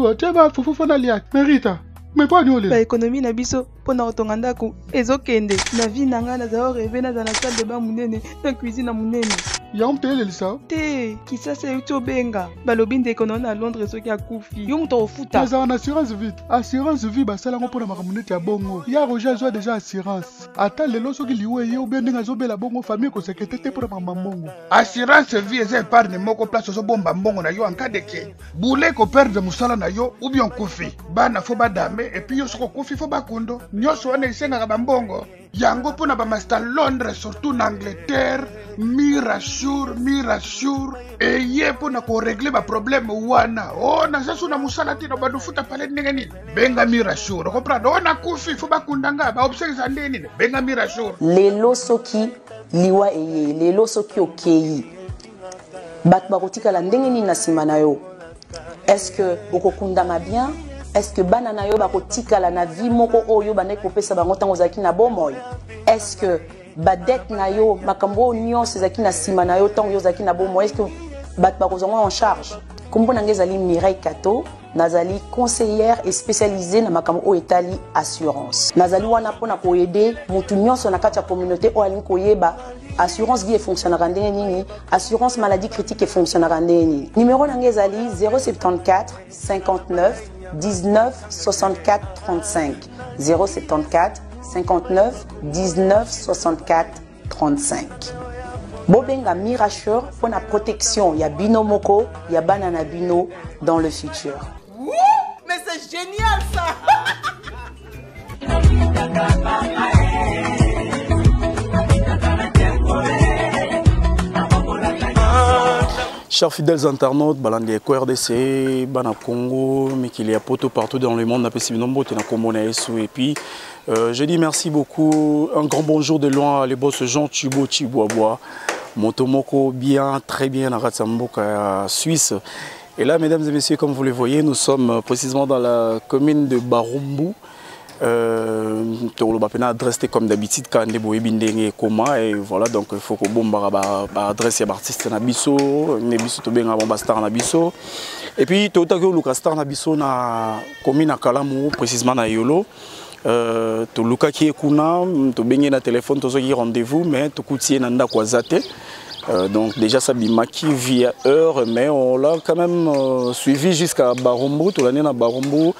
fufu, tu vas fufu na liak. Merita. Mais pas nous Ba économie na biso pona otonga ndako ezokende na vie nanga na zao rêver na la salle de bain munene na cuisine munene. Ya mpele lisa. Te kisasa yuto benga balobi ndeko na Londres soki akufi. Yo muto ofuta. Mais en assurance vie. Assurance vie basala ngo pona makamunete ya bongo. Ya Roger zo déjà assurance. Ata lelo soki liwe ye obe ndinga zo bela bongo famille ko sekete pona mamambongo. Assurance vie eza épargne moko place zo bomba mbongo na yo en cas de que. Boule ko perdre musala na yo ou bien kufi. Bana fo badame et puis yo soko kufi fo bakundo. Nyoso wana isenga bambongo. Yango pona ba master Londres surtout en Angleterre. Mirasure et ye pona ko régler ba problème wana. Oh na sasu na musala tino ba dufuta pale ndenge nini. Benga Mirasure. Comprendre ona kufi fo bakundanga ba observe ndeni. Benga Mirasure. Lelo soki liwa eye, lelo soki okeyi. Bat bakotika la ndenge nini na simana yo. Est-ce que okokundanga bien? Est-ce que banana yo bakotika la na vie moko oyo bande kopesa bango tango zaki na bomoy? Est-ce que badet na yo makambo nyonso zaki na sima na yo tango yo zaki na bomoy? Est-ce que bat bakozonga en charge? Kombo nange zali Mireille Kato, nazali conseillère et spécialisée na makambo o etali assurance. Nazali wana pona ko aider mutu nyonso na kati ya communauté o alingi koyeba assurance vie fonctionnera ndenge nini, assurance maladie critique et fonctionnera ndenge nini. Numéro nange zali 074 59 19 64 35 074 59 19 64 35. Bobenga Mirasure pour la protection ya bino moko ya banana bino dans le futur. Ouh, mais c'est génial ça. Chers fidèles internautes, Balandi RDC, Bana Congo, mais qu'il y a poteau partout dans le monde, et puis je dis merci beaucoup, un grand bonjour de loin les boss Jean Tubo Chiboaboa, Motomoko bien, très bien à Ratsamboka, Suisse. Et là, mesdames et messieurs, comme vous le voyez, nous sommes précisément dans la commune de Barumbu. Adressé comme d'habitude quand les boy bindenge comment et voilà donc il faut que bomba adresser artiste na biso ne biso to benga bomba star na biso et puis to ta que luka star na biso na commune na Kalamu précisément na Yolo to luka ki kuna to benga na téléphone to zoki rendez-vous mais to kutie na nda kwa zate. Donc déjà ça bimaki via heure mais on l'a quand même suivi jusqu'à Barumbu, tout l'année à Barumbu,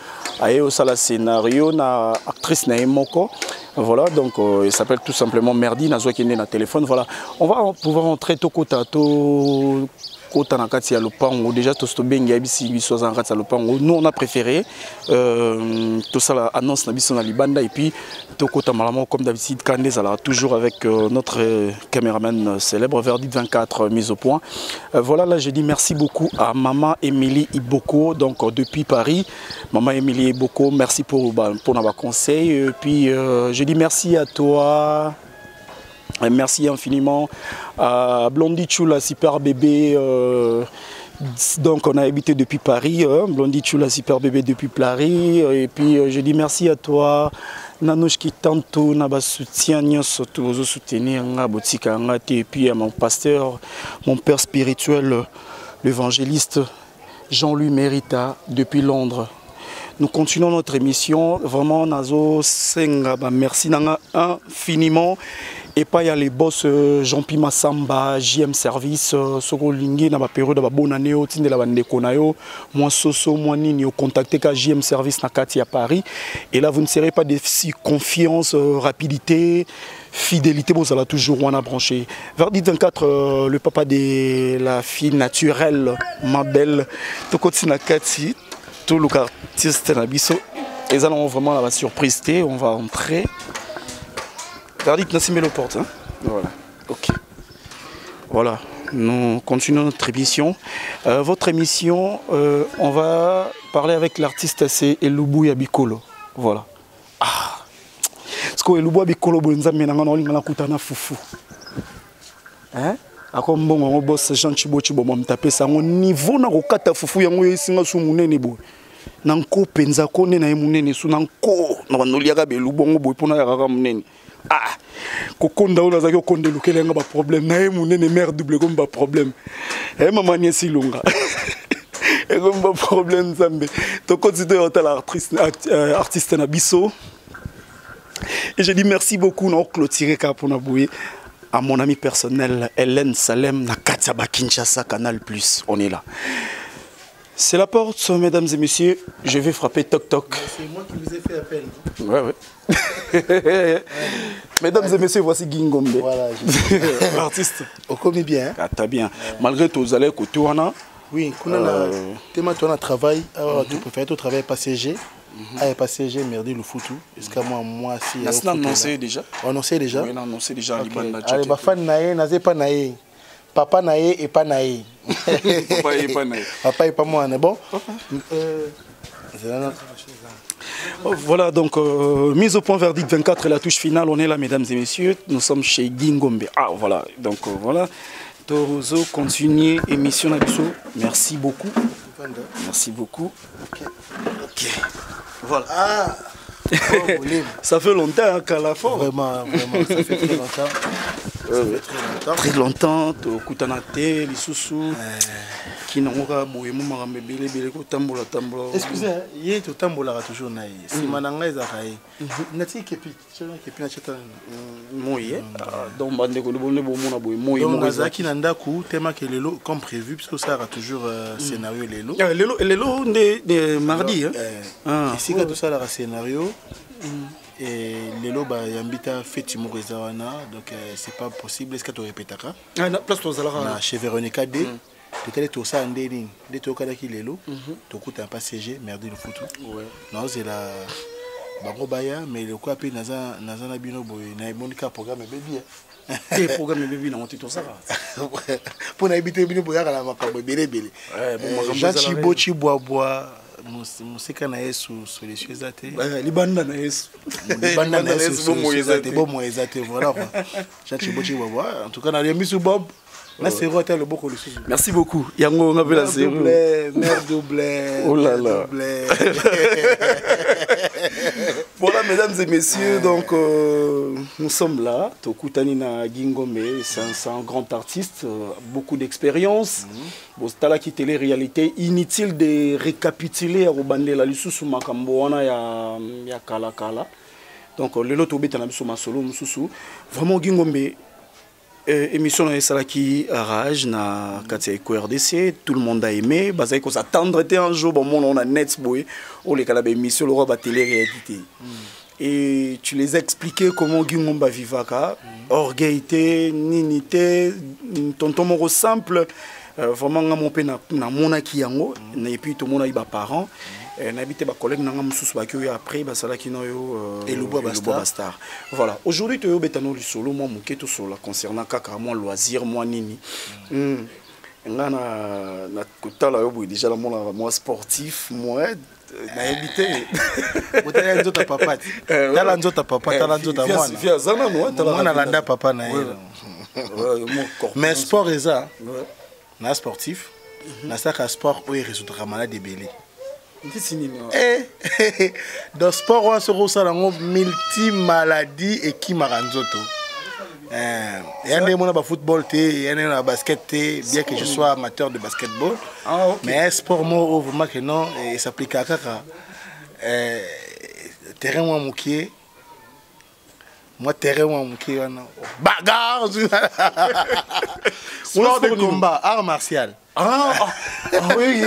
aye au sala scénario na actrice na Emoko. Voilà donc il s'appelle tout simplement Merdi na qui est na téléphone. Voilà, on va pouvoir entrer toko tato kota na kati ya lopango déjà to stobenga bisi biso za kati ya lopango. Nous on a préféré tout ça la annonce na biso na libanda et puis to kota malamo comme d'habitude Kandé alors toujours avec notre caméraman célèbre Verdict 24 mise au point. Voilà là je dis merci beaucoup à maman Émilie Iboko donc depuis Paris. Maman Émilie Iboko, merci pour nos conseils et puis je dis merci à toi. Merci infiniment à Blondie Chula, super bébé. Donc on a habité depuis Paris, Blondie Chula, super bébé depuis Paris. Et puis je dis merci à toi, Nanouche qui tantôt n'a pas soutien, surtout aux soutenir, et puis à mon pasteur, mon père spirituel, l'évangéliste Jean-Louis Merita depuis Londres. Nous continuons notre émission, vraiment Nazo Senga, merci infiniment. Et pas il y a les boss Jean-Pi Massamba, JM Service, Sokolingi, na ba période ba bonne année au tinde la bande konayo, moi Soso, moi Nini, au contacté ka JM Service na Kati à Paris. Et là vous ne serez pas déçus, confiance, rapidité, fidélité, bon ça va toujours on a branché. Verdict 24, le papa de la fille naturelle, ma belle, to koti na Kati, tout le artiste na biso. Et ça on vraiment la surprise, on va entrer. Verdict, n'a pas porte. Hein? Voilà. Ok. Voilà. Nous continuons notre émission. Votre émission, on va parler avec l'artiste, c'est Elubu Yabikolo. Voilà. Ah. Parce que Elubu Yabikolo, on a un foufou. Hein? Comme bon, on bosse Jean Chibo Chibo, on tape ça. On niveau na kokata foufou yango yesinga sumunene bo. Nanko penza kone na emunene su nanko na banoliaka belubongo boy pona ya munene. Ah, kokonda on a zaki okonde lukele nga ba problème na munene mère double comme ba problème. Eh maman ni silunga. Pas de problème, Zambé. Donc, continue à l'artiste Nabiso. Et je dis merci beaucoup, non, clôturer Kaponaboué, à mon ami personnel, Hélène Salem, na Katiaba Kinshasa, Canal+. On est là. C'est la porte, mesdames et messieurs. Je vais frapper toc-toc. C'est moi qui vous ai fait appel. Ouais. Mesdames et messieurs, voici Gingombe. Voilà. Artiste. On connaît bien. Ah, t'as bien. Malgré tout, vous allez côté Wana. Oui, quand on a un travail, tu préfères tout travail passager. Passager, merde, le foutu. Est-ce que moi, si. On a annoncé déjà. On annoncé déjà. Oui, on a annoncé déjà. Allez, ma fan naïe, n'a pas naïe. Papa naïe et pas naïe. Papa et pas naïe. Papa et pas moi, bon. Voilà, donc mise au point verdict 24 et la touche finale. On est là, mesdames et messieurs. Nous sommes chez Gingombe. Ah, voilà. Donc voilà. Torozo, continuez émission Nabiso. Merci beaucoup. Merci beaucoup. Ok. Voilà. Ah. Ça fait longtemps qu'à la fin. Vraiment, ça fait très longtemps. Très longtemps, Kutanate, les sous qui n'ont pas bougé, mon bébé, tambola. Excusez, il y a tout tambola toujours naï. Si mananga est araï. Nati kepi, na chata. Moye. Donc bande ko le bon mon aboy moye. Donc Nazaki nandaku tema que lelo comme prévu puisque ça a toujours scénario lelo. Lelo de mardi hein. Ici quand tout ça là scénario. Et lelo ba yambita feti mo rezawana donc c'est pas possible est-ce que tu répétes ça na place to zalara na chez Véronica D peut-être tout ça ndeni de to kada ki lelo to kuta pas CG merde le foot ouais non c'est la bango baya mais le quoi pe naza na bino boy na monika programme baby et programme baby na monter tout ça pour na habiter bino boya la makambo belé ouais bon Jean Chibochi bois musika na Yesu solution ezate libanda na Yesu bon moi ezate voilà quoi Jean Chibochi bois en tout cas na misu Bob na zéro tel le beaucoup le sous. Merci beaucoup yango on appelle la zéro mère double oh là là voilà mesdames et messieurs donc nous sommes là Tokutani na Gingombe c'est un grand artiste beaucoup d'expérience bon c'est là qui télé-réalité inutile de récapituler à Robandela lisusu makambo wana ya kala donc le lot obeta na biso masolo mususu vraiment Gingombe émission na Salaki Rage na Katia Eko RDC tout le monde a aimé bazai ko s'attendre était un jour bon on a net boy on les kala émission le roi ba télé réalité et tu les as expliqué comment Gingomba vivaka orgueillité ninité tonton moro simple vraiment mon pe na mona ki yango et puis tout le monde a eu ba parents n'habité ba collègue nanga mususu ba ki après ba sala ki no yo et le bois bastard voilà aujourd'hui to yo betano li solo moi muketo solo concernant kaka moi loisir moi nini ngana na kotala yo boy déjà la moi sportif moi na habité otala nzota papa tala nzota papa tala nzota mwana via zana no tala na landa papa na mais sport eza na sportif na saka sport oyo résoudra malade belé dans sport on se ressent en multi-maladie et qui m'a rendu tout. Il y a des gens qui football, il y a des gens qui basket, bien que je sois amateur de basketball. Mais un sport moi vraiment que non, il s'applique à kaka. Terrain moi moukier. Moi terrain moi moukier bagarre. Sport de combat, art martial. Oui,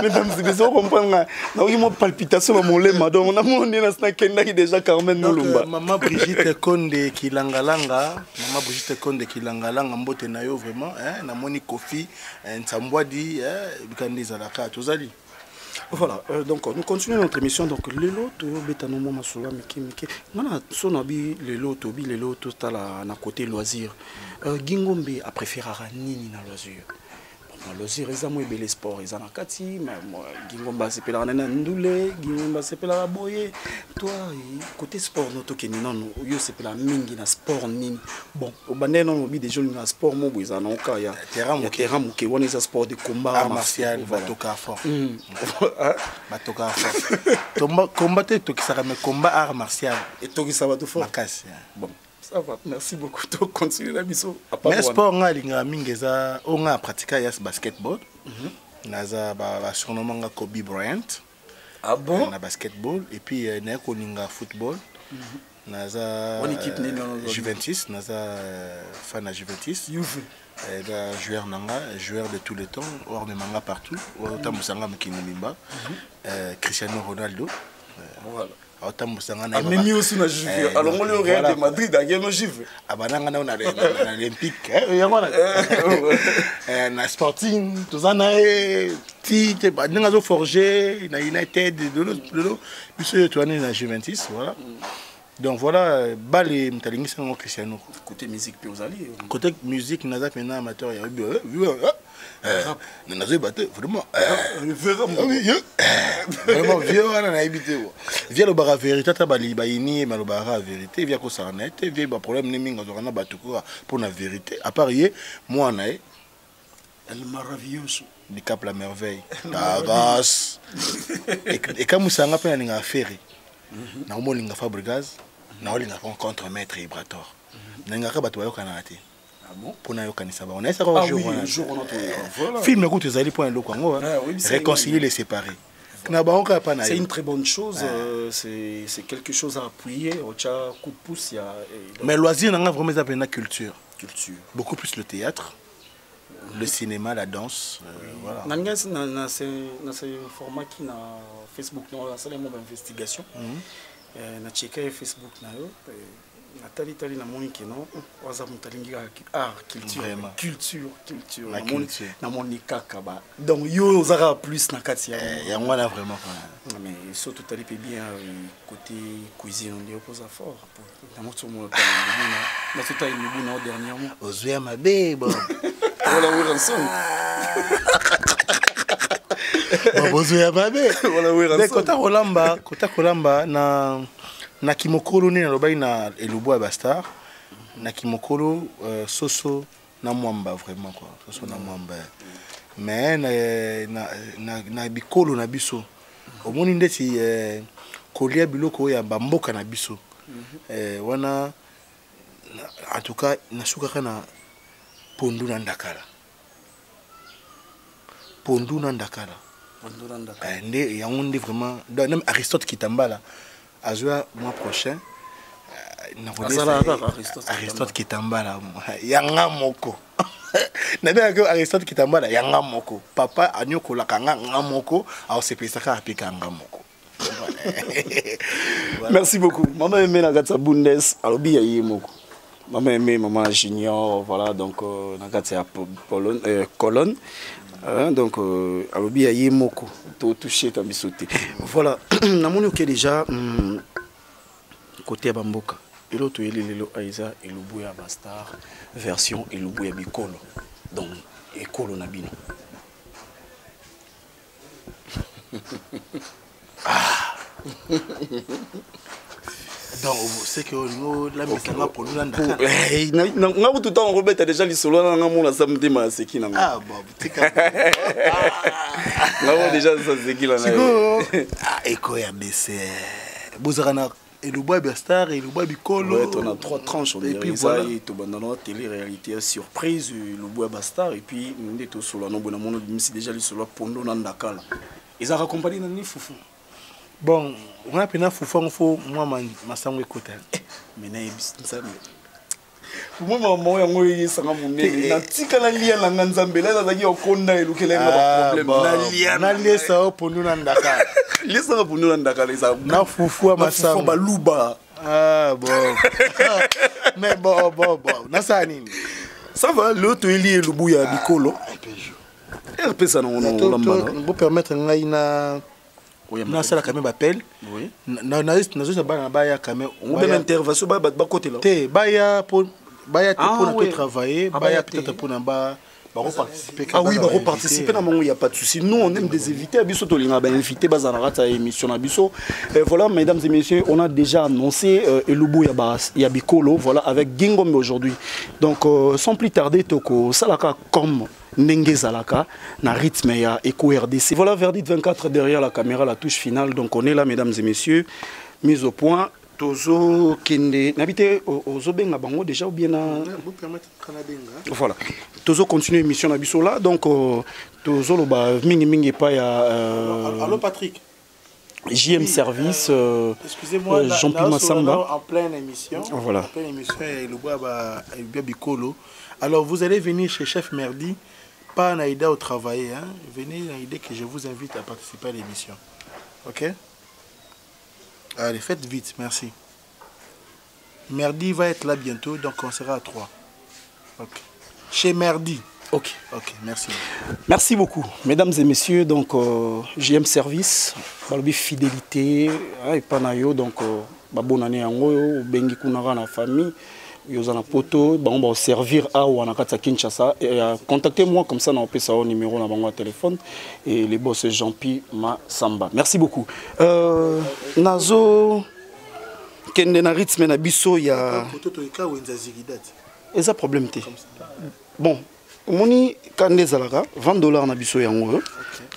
mesdames et messieurs, on comprend. Nous avons une palpitation dans mon lait, madame. On a mon nez dans ce qui est déjà Carmen Nolumba. Maman Brigitte Konde qui langalanga, maman Brigitte Konde qui langalanga, mbote na yo vraiment, hein, na moni Kofi, Nsambwadi, bikandi zalaka, tozali. Voilà, donc nous continuons notre émission. Donc, les lots, betano mama sola miki. Mana sonabi les lots, tobi les lots, tout à la côté loisir. Gingombe a préféré nini na loisir. Loisir ils ont bel sport ils en kati mais Gingomba c'est pela na ndule Gingomba c'est pela boye toi côté sport noto ke non yo c'est pela mingi na sport nini bon au bandé non obi des jeunes na sport mo ils en ont ka ya terrain muke wona ça sport de combat martial batoka fort batoka fort combattre to ki sara mais combat art martial et to ki ça va tout fort makasi bon. Ça va, merci beaucoup. Donc, continue la mission. Mais sport, on a mingeza, on a pratiqué le basketball. naza surnommanga Kobe Bryant. Ah bon? Na basketball et puis na koninga football. Naza Juventus, naza fan à Juventus. Joueur nanga, joueur de tous les temps, hors de manga partout. Autant Moussanga Mkinimimba, Cristiano Ronaldo. Voilà. Autant Moussanga na. Même aussi na Juve. Alors on le Real de Madrid à Game Juve. Abananga na Olympique. Na Sporting, tout ça na ti nanga zo forger na United de puis tu na Juventus, voilà. Donc voilà, Bali Mtalingi c'est mon Cristiano. Côté musique puis aux alliés. Côté musique, naza pena amateur ya naza battu vraiment vraiment vieux on a habité. Via le bara vérité ta bali bayini mais le bara vérité via ko ça net, via ba problème neminga zo kana batuko pour la vérité. À part moi na El Maravilloso du Cap la Merveille. Tagas. Et comme ça nga pena ninga ferry. Na omolinga Fabregas. Na olinga contre maître Ibrator. Nanga bato bayokana te. Ah bon? Pour na yokanisa ba. On a ça un jour on a film écoute ezali point loko ngo réconcilier les séparés. C'est une très bonne chose, c'est quelque chose à appuyer, au coup de pouce, mais loisir n'a vraiment pas une culture. Culture. Beaucoup plus le théâtre, le cinéma, la danse, voilà. Dans ce format qui na Facebook, nous avons fait une investigation. Na checké Facebook na yo, na tali na moni que non, waza mutalingi art culture, na moni kakaba. Donc yo zara plus na katia. Ya ngwana vraiment. Mais surtout tali pe bien côté cuisine on est opposé fort. Na moto mo na tout taille le na dernièrement. Ozuya mabe bon. Voilà où ransom. Ozuya mabe. Voilà où ransom. Kota Kolamba na Kimokolo ni na lobai na Elubu Bastard. Na Kimokolo Soso na Mwamba vraiment quoi. Soso na Mwamba. Mais na bikolo na biso. Omoni ndeti kolia biloko ya bamboka na biso. Wana en tout cas nasuka kana pondu na ndakala. Pondu na ndakala. Nde yango nde vraiment même Aristote Kitambala azwa mois prochain Aristote Kitambala yanga moko. Nabia que Aristote Kitambala yanga moko. Papa anyokola kanga ngamoko au sepesaka apika ngamoko. Merci beaucoup. Maman aimé na gatsa Bundes alobi ya yemoko. Maman aimé maman junior voilà donc na gatsa colonne. Donc alobi ya yemoko to toucher ta bisoté. Voilà, na moni que déjà côté bamboka. Elo to elelo aiza Elubu ya Bastard version Elubu ya Bikolo. Donc ekolo na bino. Ah. Donc c'est que la mesanga pour nous ndaka. Na tout temps Robert a déjà lisolo na ngamo samedi ma seki na. Ah bon, tika. Na déjà ça seki la na. Ah eko ya BC. Bozana Elubu Bastard et Elubu Bikolo. Ouais, on a 3 tranches on dirait ça et to bandana télé-réalité surprise Elubu Bastard et puis ndé to solo na bona mono misi déjà lisolo pondo na ndaka là. Ils ont accompagné dans les foufou. Bon, on a pena foufou, moi ma sangue écoute. Mais na ça. Moi maman yango yesanga munene. Na tika na lia na nzambe la za yo konda elukela nga problème. Na lia ça pour nous na ndaka. Lia ça pour nous na ndaka les ça. Na foufou ma sangue baluba. Ah bon. Mais bon. Na ça nini? Ça va, l'autre il est le bouya Bikolo. RP ça non vous permettre ngai na sala quand même appel na zo ba na ba ya quand même on même intervention ba côté là te ba ya pour travailler ba ya peut-être pour na ba participer. Ah oui, participer dans il y a pas de souci. Nous on aime des invités biso to linga ba invité ba za na émission na biso. Voilà mesdames et messieurs, on a déjà annoncé Elubu ya Bikolo voilà avec Gingombe aujourd'hui. Donc sans plus tarder toko salaka comme Ndenge Zalaka, na rythme ya Eco RDC. Voilà, verdict 24 derrière la caméra, la touche finale. Donc on est là, mesdames et messieurs. Mise au point. Tozo Kende. N'habitez aux Obenga Bango déjà ou bien à. Vous permettez Canadien. Voilà. Tozo continue l'émission Nabiso là. Donc tozolo ba mingi pa ya Allô Patrick. JM Service, excusez-moi, Jean-Pierre Massamba. En pleine émission. Voilà. En pleine émission, et le bois bien bicolo. Alors, vous allez venir chez Chef Merdi, pas Naïda au travail. Hein. Venez Naïda que je vous invite à participer à l'émission. Ok? Allez, faites vite, merci. Merdi va être là bientôt, donc on sera à 3. Ok. Chez Merdi. Ok. Ok, merci. Merci beaucoup, mesdames et messieurs. Donc, JM Service, balobi fidélité, et panayo, donc, bonne année en haut, bengi kunara na famille, yozana poto, on va servir à Wanakata Kinshasa. Contactez-moi comme ça, on peut savoir numéro na bango téléphone et les boss Jean-Pierre Massamba. Merci beaucoup. Nazo kende na rythme na biso ya. Eza problème te. Bon. Moni kande zalaka $20 na biso yango.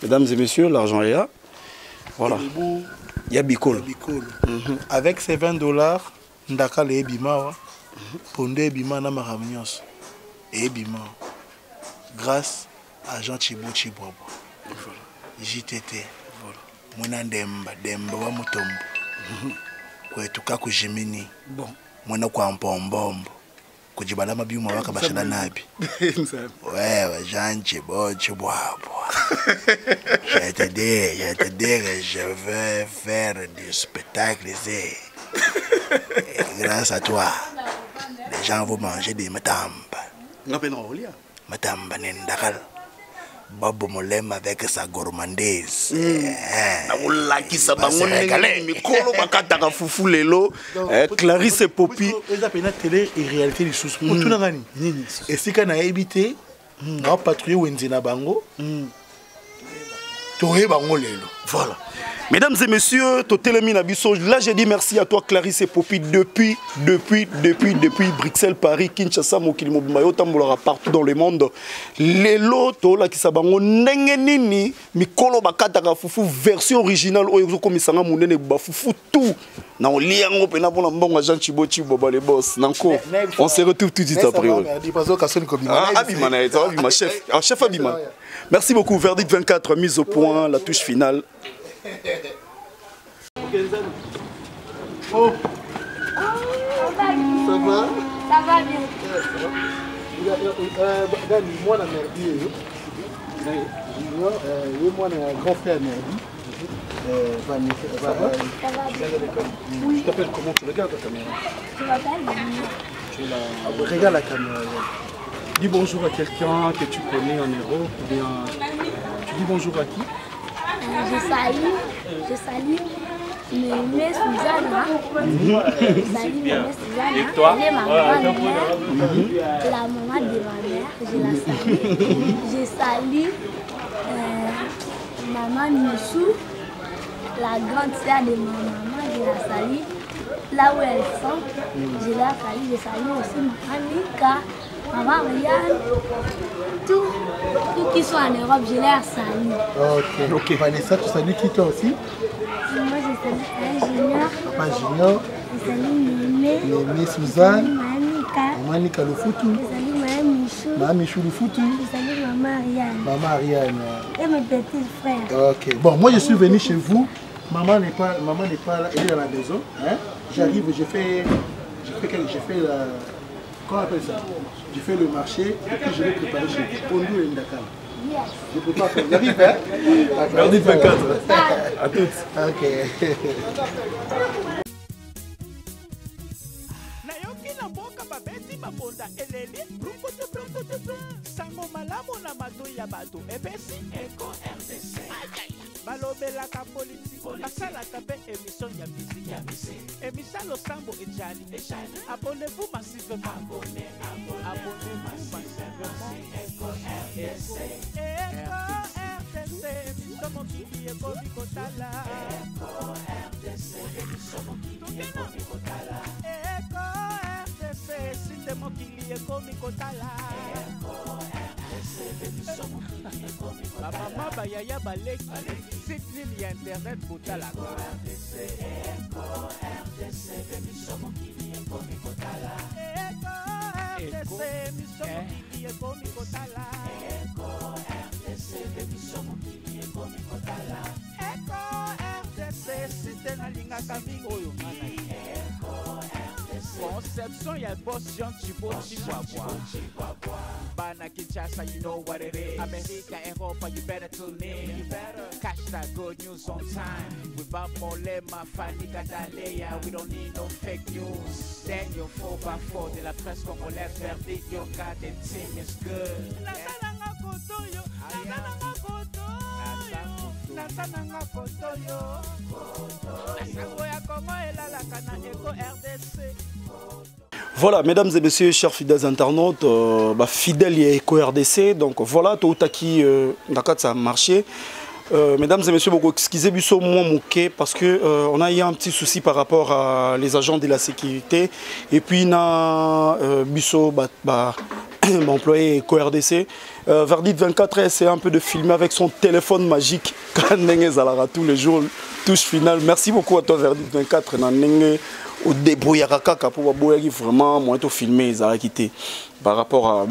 Mesdames et messieurs, l'argent est là. Voilà. Il y a bicolo. Avec ces $20, ndaka le ebima ponde ebima na maramnyos. Ebima. Grâce à Jean Chibo Chibobo. Voilà. JTT. Voilà. Mona demba wa mutombo. Kwetu kaku jimini. Bon. Mona kwa mpombombo. Kujibala mabiuma waka bashana nabi. Ouais, Jean Chibo Chibobo. Je te dis, je veux faire du spectacle ici. Grâce à toi, les gens vont manger des matamba. Matamba nendakal. Bobo Molem avec sa gourmandise. Clarisse et Popi. La télé et réalité des choses. Et si on a évité, on a patrouillé Wenzina Bango. Voilà. Mesdames et messieurs, là j'ai dit merci à toi Clarisse et Popi depuis Bruxelles, Paris, Kinshasa, Mokili Mayo, Tambolara partout dans le monde. Les lotos là qui sabango nengenini mikolo bakata fufu version originale oyo komisanga munene bafufu tout. Na oliango pena bona mbonga Jean Chibo Chibo les boss. Nanko, on se retrouve tout de suite après. Abimana, chef Abimana. Merci beaucoup, verdict 24, mise au point, la touche finale. Oh. Ça va? Ça va bien. Moi, la Merdi, moi, le grand frère Merdi. Ça va bien. Tu t'appelles comment? Tu regardes la caméra? Je m'appelle. Regarde la caméra. Dis bonjour à quelqu'un que tu connais en Europe ou bien tu dis bonjour à qui? Je salue Mémé Suzanne. Et toi? Elle est ma grand-mère, la maman de ma mère, je la salue. Je salue maman Michou, la grande sœur de ma maman, je la salue. Là où elles sont, je la salue. Je salue aussi maman Nika, maman Rianne, tout qui sont en Europe, je les salue. Ok. Vanessa, tu salues qui toi aussi? Moi, je salue un Junior. Papa Junior. Je salue Mémé. Suzanne. Maman Nika le foutu. Je salue Maman Michou. Maman Michou le foutu. Je salue Maman Ariane. Maman Ariane. Et mes petits frères. Ok. Bon, moi je suis venu chez vous. Maman n'est pas là, elle est dans la maison. Hein? J'arrive, j'ai fait la... Comment on appelle ça? J'ai fait le marché et puis je vais préparer chez vous. Pondu et Ndakal. Yes. Je prépare ça. J'arrive, hein? Merci 24. À toutes. Ok. Sango malamu na mato ya bato epesi Eko RDC balobelaka politiki basalaka mpe émission ya misiki émission losambo ejali abonnez-vous massivement abonnez-vous massivement Eko RDC émission mokili ekomi kotala Eko RDC émission mokili ekomi kotala Eko RDC site mokili ekomi kotala Mama bayaya baleki site ya internet botala Eko RDC émission mokili ekomi kotala Eko RDC émission mokili ekomi kotala Eko RDC ezalaka mingi oyo ngana Conception ya boss Jean Chibo Chihuahua Bana Kinshasa, you know what it is. America, Europa, you better tune in. You better catch that good news on time. Without Molema, Fanny Gadalea, we don't need no fake news. Then you're 4x4 de la presse congolaise, verdict, your goddamn team is good. Voilà, mesdames et messieurs, chers fidèles internautes, fidèles et éco-RDC, donc voilà, tout à qui ça a marché. Mesdames et messieurs, beaucoup excusez Bisso moi moqué parce que on a eu un petit souci par rapport à les agents de la sécurité et puis na Bisso employé EcoRDC. Verdict 24 c'est un peu de filmer avec son téléphone magique quand tous les jours touche finale. Merci beaucoup à toi Verdict 24 au débrouillard kaka pour vraiment moi to filmer ils ont quitté par rapport à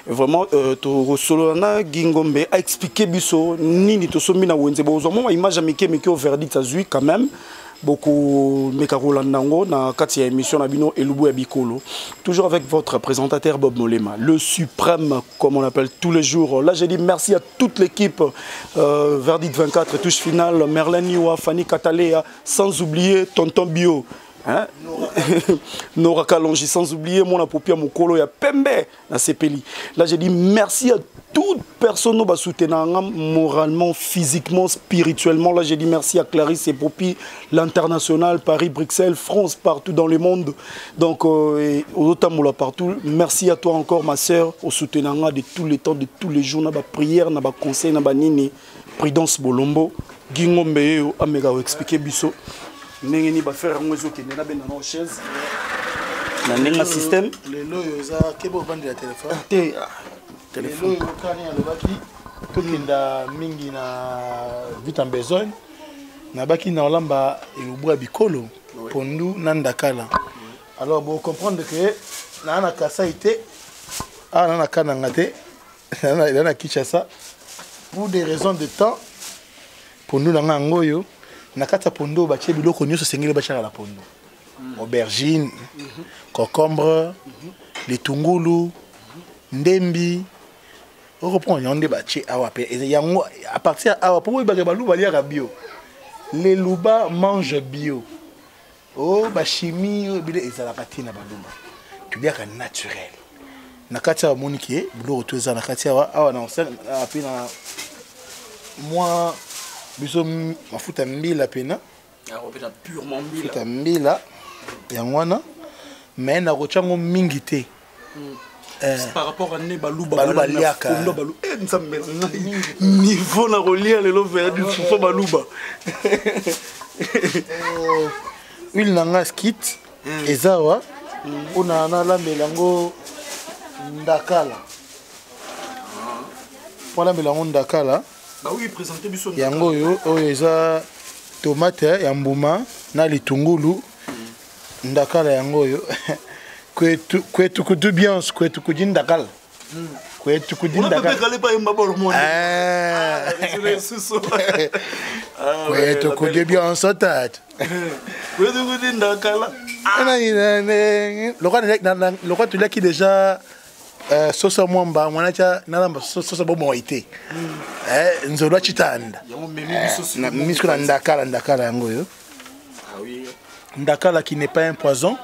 vraiment to solona Gingombe a expliqué biso nini to somi na wenze bozo moi image amike meke au verdict azui quand même beaucoup mekarolandango na kati ya émission na bino elubu ya bikolo toujours avec votre présentateur Bob Molema le suprême comme on l'appelle tous les jours. Là j'ai dit merci à toute l'équipe Verdict 24 touche finale Merlin Niwa Fanny Katalea sans oublier Tonton Bio hein? Nora Kalonji, sans oublier mon apopia Mokolo ya Pembe na Sepeli. Là j'ai dit merci à toute personne qui soutient moralement, physiquement, spirituellement. Là j'ai dit merci à Clarisse et Popi, l'international, Paris, Bruxelles, France, partout dans le monde. Donc autant partout. Merci à toi encore ma soeur, au soutien de tous les temps, de tous les jours, na ba prière, na ba conseil, na ba nini, Prudence Bolombo, Gingombe amega expliquer biso. Nengeni ba faire ngozo ke na ben na chaise na nenga système les loyo za kebo vendre la téléphone téléphone kani ya lobaki to kinda mingi na vite en besoin na baki na olamba elubwa bikolo pondu na ndakala alors bon comprendre que na kasaité na kana ngate na Kinshasa pour des raisons de temps pondu na ngoyo nakata pondo ba tche biloko nyoso sengele ba chaka la pondo aubergine concombre litungulu ndembi on reprend yonde ba tche awa pe yango à partir awa pour ba baluba lia bio les luba mangent bio oh ba chimie bile ezala katina baluba tu bien que naturel nakata moniki biloko to ezala nakati awa na apina moi biso mafuta mbila pena purement mbila mafuta mbila yangwana mais na kochango mingi te par rapport à ne baluba liaka niveau na rolia lelo verdi fofo baluba huile nanga skit ezawa ona na lambelango ndakala pour lambelango ndakala oui, présentez biso yango yo oyo eza tomate ya mbuma na litungulu ndakala yango yo kwetu kudubiance kwetu kudindakala kwetu kudindakala kwetu kudubiance tata kwetu kudindakala lokwa tulaki déjà sosa mwamba mwanacha nalamba sosa bomo ite nzolwa chitanda na misko na ndakala yango yo ndakala qui n'est pas un poison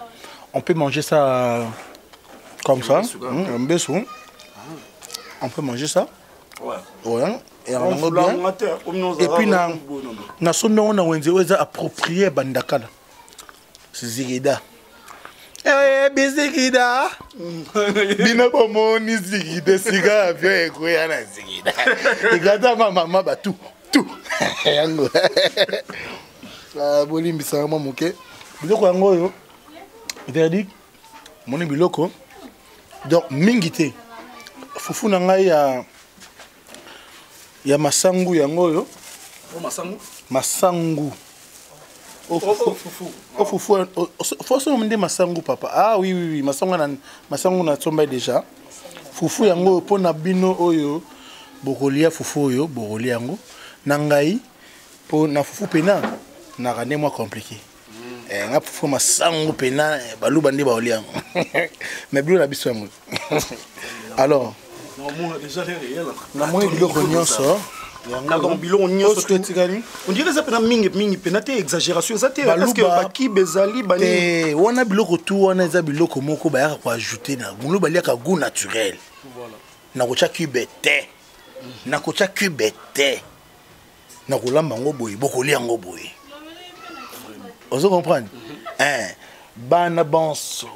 on peut manger ça comme ça un beso on peut manger ça ouais et on bien et puis na sombe on a wenze weza approprié bandakala zigida bizigida bina bomoni zigida siga avyo ko yana zigida igata mama ba tout yango bolimbisa mama moke biloko yango yo verdict moni biloko donc mingité fufu na ngai ya masangu yango yo masangu fufu faut me masangu papa ah oui masangu na tsomba déjà fufu yango pona bino oyo bokolia fufu oyo bokolia yango na ngai pour na fufu pena na rane moi compliqué nga fufu masango pena balu bandi ba oliam mais bleu la biso mo alors déjà na moi biloko nyonso donc biloko nyonso on dirait ça pena mingi pena te exagération ça te parce que baki bezali bani wana biloko tout wana za biloko moko ba ya ko ajouter na ngulu bali ka goût naturel voilà na ko cha cubete na ko cha cubete na ko lamba ngo boye bokoli yango boye ozo comprendre bana bonso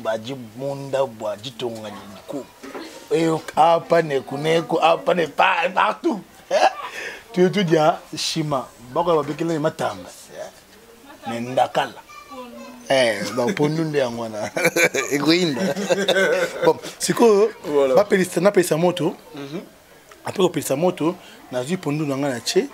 baji munda bwa jitonga ko apa ne kuneko apa ne partout tu dia shima bako babekele matamba ne ndakala ba ponunde yango na egoinda bon siko ba pelisa moto après pelisa moto na zi pondu na ngana che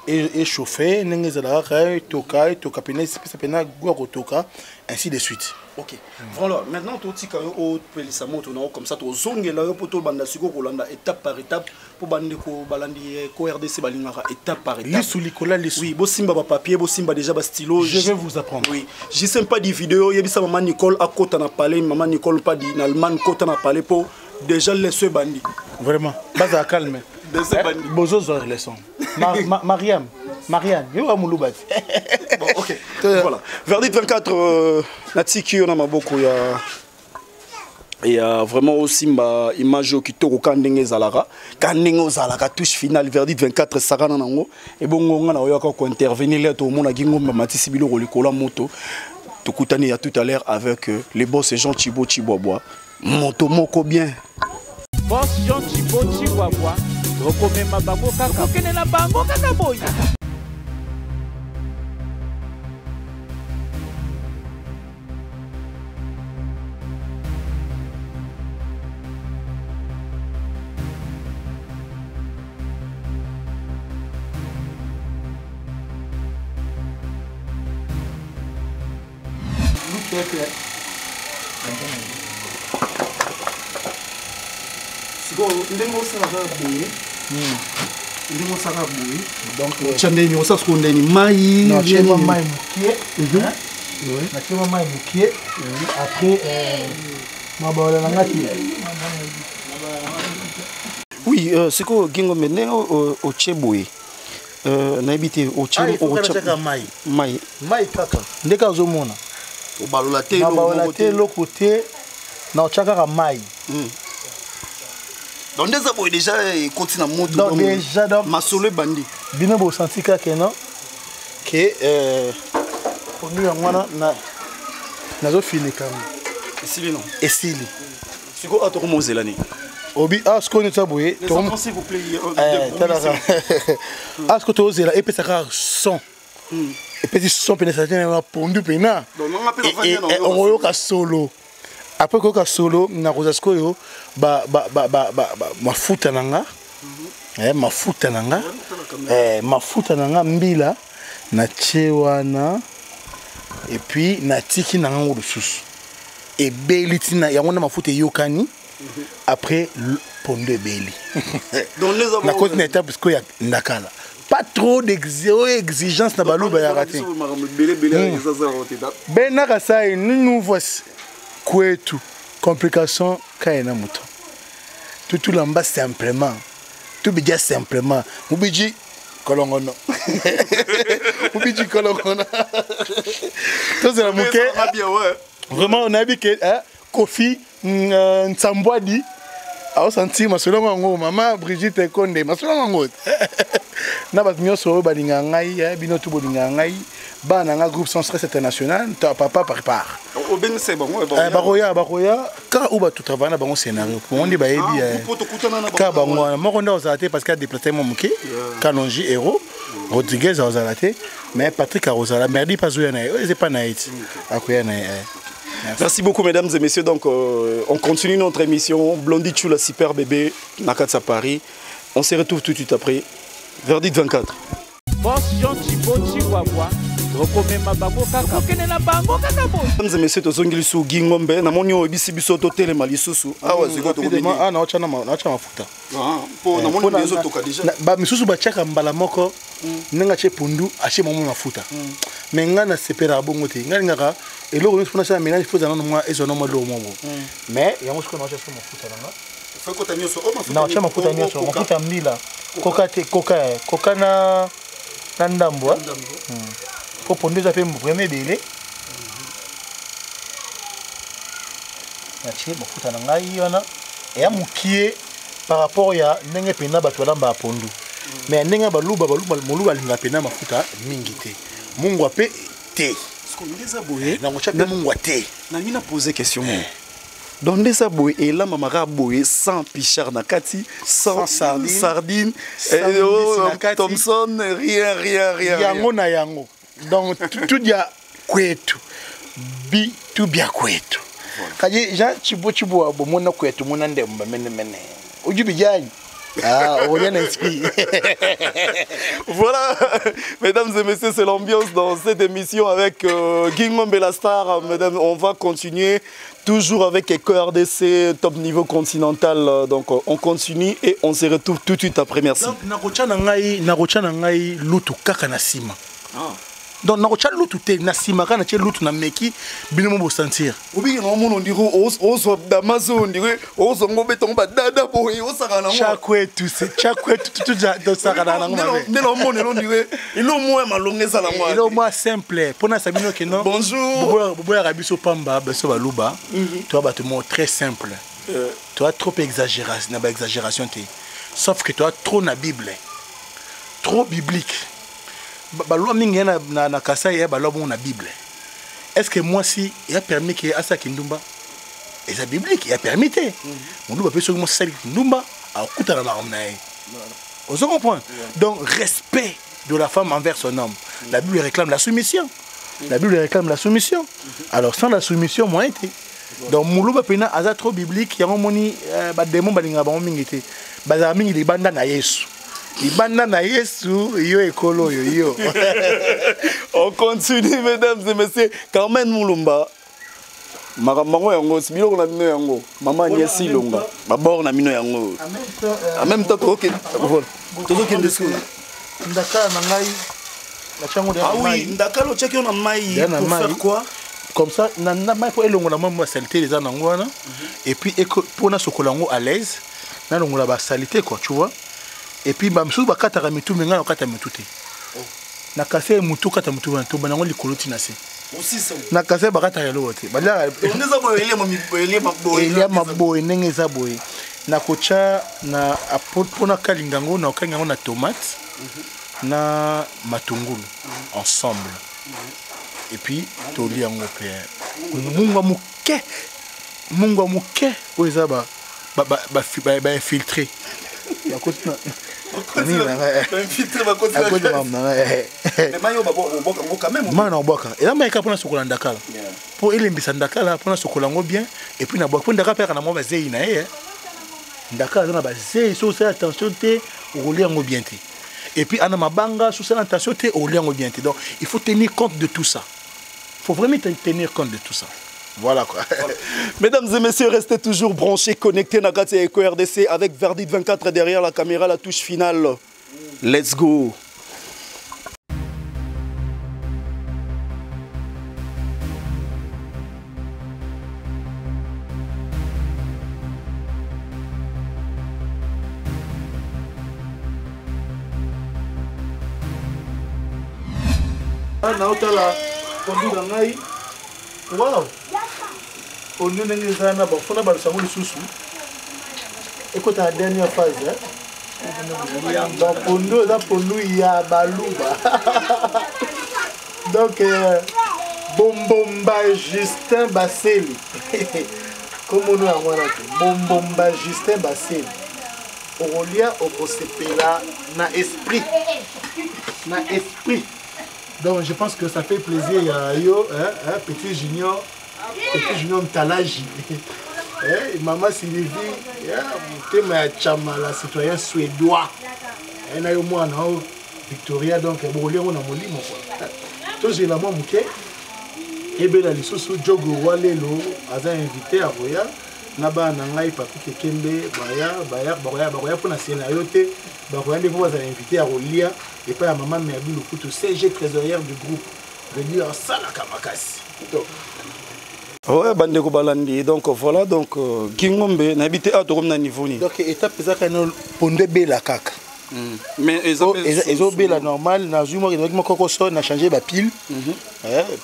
et chauffer n'engeza la raille toka pena pesa pena gwa toka ainsi de suite. OK. Voilà, maintenant tout tika au pelisa moto na comme ça to zongela yo poto banda siko kolanda étape par étape pour bande ko balandi ko RDC balingara étape par étape. Lisu likola lisu. Oui, bo simba ba papier, bo simba déjà ba stylo. Je vais vous apprendre. Oui. Je sais pas des vidéos, yebisa maman Nicole à côté na parler, maman Nicole pas dit en allemand côté na parler pour déjà laisser bandi. Vraiment, pas à calme. Bozo zor leçon. Mariam, yo amulubati. Bon, OK. Voilà. Verdict 24 natiki on a maboko ya vraiment aussi ma image qui to kandenge zalara kandenge zalara touche finale verdict 24 sarana nango et bongo ngana oyoka ko intervenir là to mona gingomba matisi biloko likola moto tukutani ya tout à l'heure avec les boss Jean Thibaut Chibobois moto moko bien boss Jean Thibaut Chibobois rekomema bango kaka kenela bango kaka boy Sigo ndenge osala boye ndenge osala boye donc chandeni osasa kondeni mai non chema mai mukie na chema mai mukie après mabaola ngati oui siko gingo mene o cheboye na ebite o chebo o chaka mai kaka ndeka ozomona obalola te lokote na ochaka mai donc déjà boy déjà continue na moto donc déjà donc masolo bandi bino bo senti kaka non que onu yangwana na zo finika esili non esili siko atoko mozelani obi asko ne taboye to s'il vous plaît asko to zela et pesaka son et petit son pénétration na pondu pena on yoka solo après koka solo na rosasko yo mafuta nanga mafuta nanga mbila na chewana et puis na tiki nanga ngo lususu et beli tina yango na mafuta yokani après pondu beli na côté na étape parce que ya ndakala pas trop d'exigence na baluba ya raté benaka sai nous voici kwetu complication kaina moto tout lamba simplement tout bija simplement mubiji kolongono mubiji kolongono tout ça muke vraiment on a vu que Kofi Nsambwadi a senti masolongo ngo mama Brigitte Konde masolongo ngo na ba nyoso balinga ngai bino tu bolinga ngai bana nga groupe sans stress international ta papa prépare au ben c'est bon baroya quand ou ba tout travail na bango scénario pour on dit ba yebi ka bango moko nda ozalate parce qu'il a déplacé mon muke Kanonji héros Rodriguez a ozalate mais Patrick a ozala merdi pas zoya na c'est pas naït akoya na Merci beaucoup mesdames et messieurs. Donc on continue notre émission Blondie Chula super bébé Nakatsa Paris. On se retrouve tout de suite après Verdict 24. Boss Jean Thibaut Chibobois okomema bango kaka okende na bango kaka bo Mesdames et messieurs, tozongeli su Gingombe na moni oyo bisi biso totelema lisusu awa ziko rapidement na ochana mafuta po na moni bezo toka déjà ba misusu ba chaka mbala moko nenga che pundu ache momo mafuta mais nga na sepera bongo te nga ngaka eloko nyo spona sa ménage faut zana moi ezo no mo lo mo mais yango siko na ochana mafuta nanga faut ko tanyo so o mafuta na ochana mafuta nyo so mafuta mbila koka na ndambo pour ponduza pe premier belé natie mafuta na ngai wana ya mukie par rapport ya ndenge pena bato balamba pondu mais ndenge baluba moluba linga pena mafuta mingi te mungu ape te skondeza boye na ngocha pe mungu te na mina poser question mo donc ndeza boye et la mamara boye sans pichard na kati sans sardine Thompson rien yango na yango donc tout dia kwetu bi tout bien kwetu kaje Jean chibo abomona kwetu mona ndemba mene ujubi jani on vient esprit. Voilà, mesdames et messieurs, c'est l'ambiance dans cette émission avec Gingombe la star. Mesdames, on va continuer toujours avec Eco RDC, top niveau continental. Donc on continue et on se retrouve tout de suite après. Merci. Narocha nangai lutu kaka na sima. Donc narocha lutu te na sima kana che lutu na meki binomo bo sentir. Obi no mono ndiro ozo damazo ndiro ozo ngobe tomba dada boye osaka na ngo. Chakwe tout ja do saka na ngo. Ndelo mono ndiro ilo moya malongeza la moi. Ilo moi simple pona sabino ke non. Bonjour. Bobo ya rabiso pamba beso baluba. Toi ba te mot très simple. Toi trop exagération na ba exagération te. Sauf que toi trop na Bible. Trop biblique. Balua mingi na Kasai ya balua bon na Bible. Est-ce que moi si il a permis que asa kindumba et ça biblique il a permis te. On doit peut moi ça kindumba a kuta na maomnae. On se comprend. Donc respect de la femme envers son homme. La Bible réclame la soumission. La Bible réclame la soumission. Alors sans la soumission moi été. Donc muluba pena asa trop biblique ya moni ba démon balinga ba mingi te. Ba mingi li banda na Yesu. Ibanda na Yesu, yo ekolo yo. On continue, mesdames et messieurs. Carmen Moulumba. Maramango yango, sibilo na mino yango. Mama Nyesi Longa. Babor na mino yango. En même temps, ok. Todo kende sou. Ndaka na ngai. La chango de ah oui, ndaka lo check on na mai pour faire quoi? Comme ça, na mai pour elongo na mama salité les anangwana et puis pour na sokolango à l'aise. Na longo la ba salité quoi, tu vois? Et puis bamsou bakata mitu menga na kata mitu te na kase mutu kata mutu bantu banango likoloti na se aussi ça na kase bakata ya lote bala oneza boyele maboy nenge za boy na kocha na apona kalingango na okangango na tomate na matungulu ensemble et puis toli yango pe munga muke oza ba infiltré ya kotina infiltré ba kotina mais mayo boka même mana boka et là maika pona sokola ndakala pour elembisa ndakala pona sokola ngo bien et puis na boka pona ndakala peka na mo bazei na ye ndakala na bazei so ça attention te rouler ngo bien te et puis ana mabanga so ça attention te rouler ngo bien te donc il faut tenir compte de tout ça, faut vraiment tenir compte de tout ça. Voilà quoi. Mesdames et messieurs, restez toujours branchés, connectés à Nakati Eco RDC avec Verdict 24 derrière la caméra, la touche finale. Let's go. Wow. On nous n'a pas fait na balsa ngoli susu. Écoute la dernière phase donc on nous a pour nous ya baluba. Donc Bombomba Justin Basseli. Comme on nous a Bombomba Justin Basseli. Orolia okosepela na esprit. Na esprit. Donc je pense que ça fait plaisir à yo, petit junior Talaji. Maman Sylvie, thème chama la citoyen suédois. Et là moi Victoria donc on a molimo. j'ai la main mouké. Et bien, la lisusu Diogo Walelo a invité à Roya. Naba Nangai Papi Kekembe, Baya pour un scénario. Baya vous avez invité à Rolia. Et pas à maman Merdi Lukutu, CG trésorière du groupe. Je veux dire, ça la Kamakasi. Ouais, Bandeko Balandi. Donc voilà, donc Kingombe, n'habité à Torom na niveau ni. Donc, étape ça quand on pondé la caca. Mais ils ont la normale, na zuma on a changé la pile.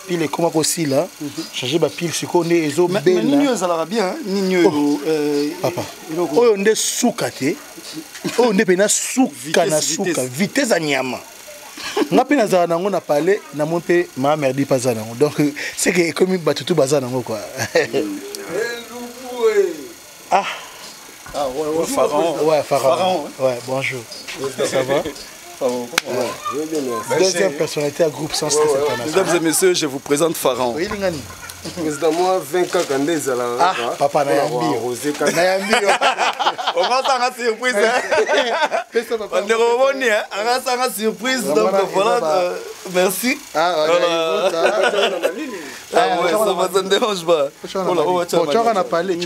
Pile est comme aussi là. Changer la pile, c'est qu'on est ils ont mais Nino ça la bien, Nino papa. On est soukate. On est pena souka na souka, vitesse à nyama. On a pena za nango na parler na monter ma merdi pas za nango. Donc c'est que comme batutu baza nango quoi. Ah ah ouais, Pharaon. Ouais, Pharaon. Ouais, bonjour. Ça va? Deuxième personnalité à groupe sans stress international. Mesdames et messieurs, je vous présente Pharaon. Oui, Lingani. Président, moi, 20 ans quand ils allaient. Ah, papa, Nayambi. On va s'en faire surprise. On est revenu, on va s'en faire surprise. Donc voilà, merci. Ah, ça ne dérange pas. On a parlé.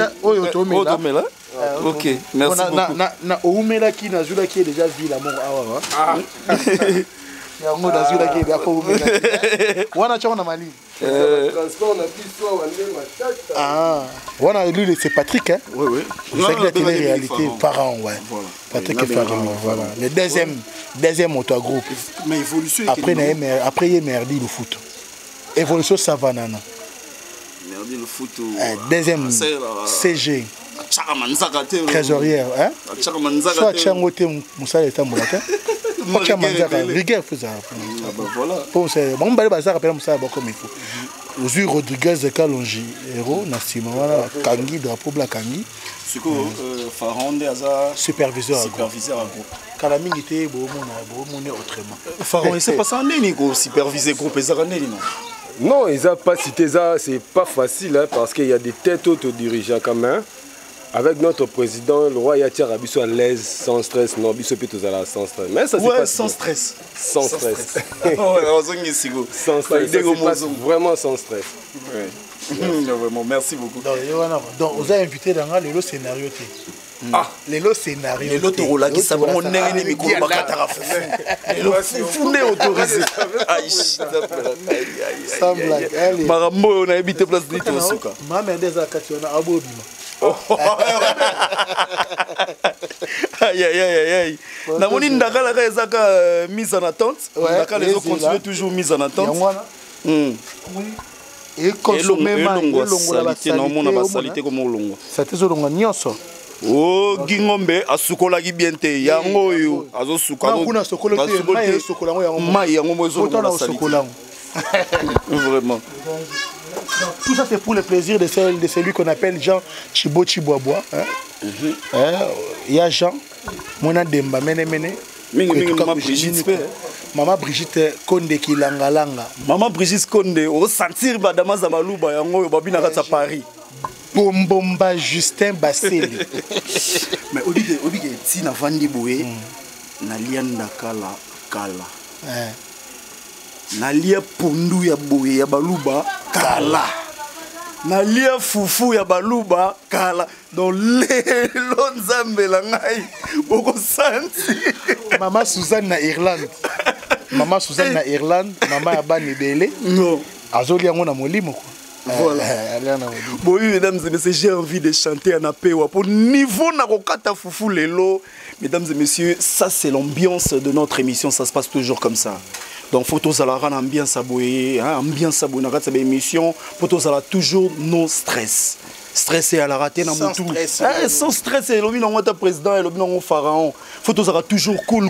Ok, merci beaucoup. Na Oumela qui n'a déjà vu la mort. Il y a un mot d'azula qui est d'accord au milieu. On a Mali. On a lu, c'est Patrick. Hein? Oui, oui. C'est que la télé-réalité, Pharaon, ouais. Patrick et Pharaon, voilà. Le deuxième autogroupe. Mais évolution. Après, il y a Merdi le foot. Évolution Savanana. Merdi le foot. Deuxième, CG. Trésorière. Hein? Soit Tchangote Moussa et Tamboulata. Rigueur, faut ça. Bon, c'est bon, bazar appelle ça comme il faut. Aujourd'hui, Rodriguez de Kalonji, héros, Nassima, Kangi, drapeau blanc Kangi. C'est quoi, Pharaon superviseur à groupe. Kalaming était bon, on est autrement. Pharaon, c'est pas ça, on supervisé groupe, non, ils n'ont pas cité ça, c'est pas facile hein, parce qu'il y a des têtes autodirigeants quand même. Avec notre président, le roi Yatia Rabisso à l'aise, sans stress, non, Bisso Pito Zala, sans stress. Mais ça, c'est ouais, pas sans stress. Sans stress. Sans stress. Ça, vraiment sans stress. Ouais. Vraiment, merci beaucoup. Donc, vous avez invité dans le scénario. Ah, les scénarios. Les lots rola qui savent on est les micros bakatara foufou. Les lots foufou n'est autorisé. Aïe, sans blague. Marambo on a habité place de Tosuka. Maman des akationa abobima. Aïe. Na moni ndakala ka ezaka mise en attente. Ndakala les autres continuent toujours mise en attente. Et consommer la salité comme olongo. Ça te zonga nyonso. Oh, Gingombe, a sukola ki biente, yango yo, azo sukola. Kuna sokola te, mai sokola ngo yango. Mai yango mozo na sokola. Vraiment. Tout ça c'est pour le plaisir de celui qu'on appelle Jean Chibo Chiboaboa. Il y a Jean, Mona Demba Mene. Maman Brigitte Konde qui langa. Maman Brigitte Konde, au sentir badama za maluba yango babina kata Paris. Bombomba Justin Basseli. Mais obige si na vandi boye na lianda kala. Na lia pundu ya boye ya baluba kala. Na lia fufu ya baluba kala. Donc les lonzambe la ngai boko santi. Maman Suzanne na Irlande. Maman Abani Bele. Non. Azoli yango na molimo. Voilà. Bon, mesdames et messieurs, j'ai envie de chanter en apéwa. Pour niveau Nakokata Foufou Lelo, mesdames et messieurs, ça c'est l'ambiance de notre émission, ça se passe toujours comme ça. Donc, photos à la rana, ambiance à boyer, ambiance à boyer, dans émission, photos à la toujours non stress. Stressé à la rater dans mon tout. Sans stress, et l'homme non ta président, et l'homme non pharaon. Photos à toujours cool.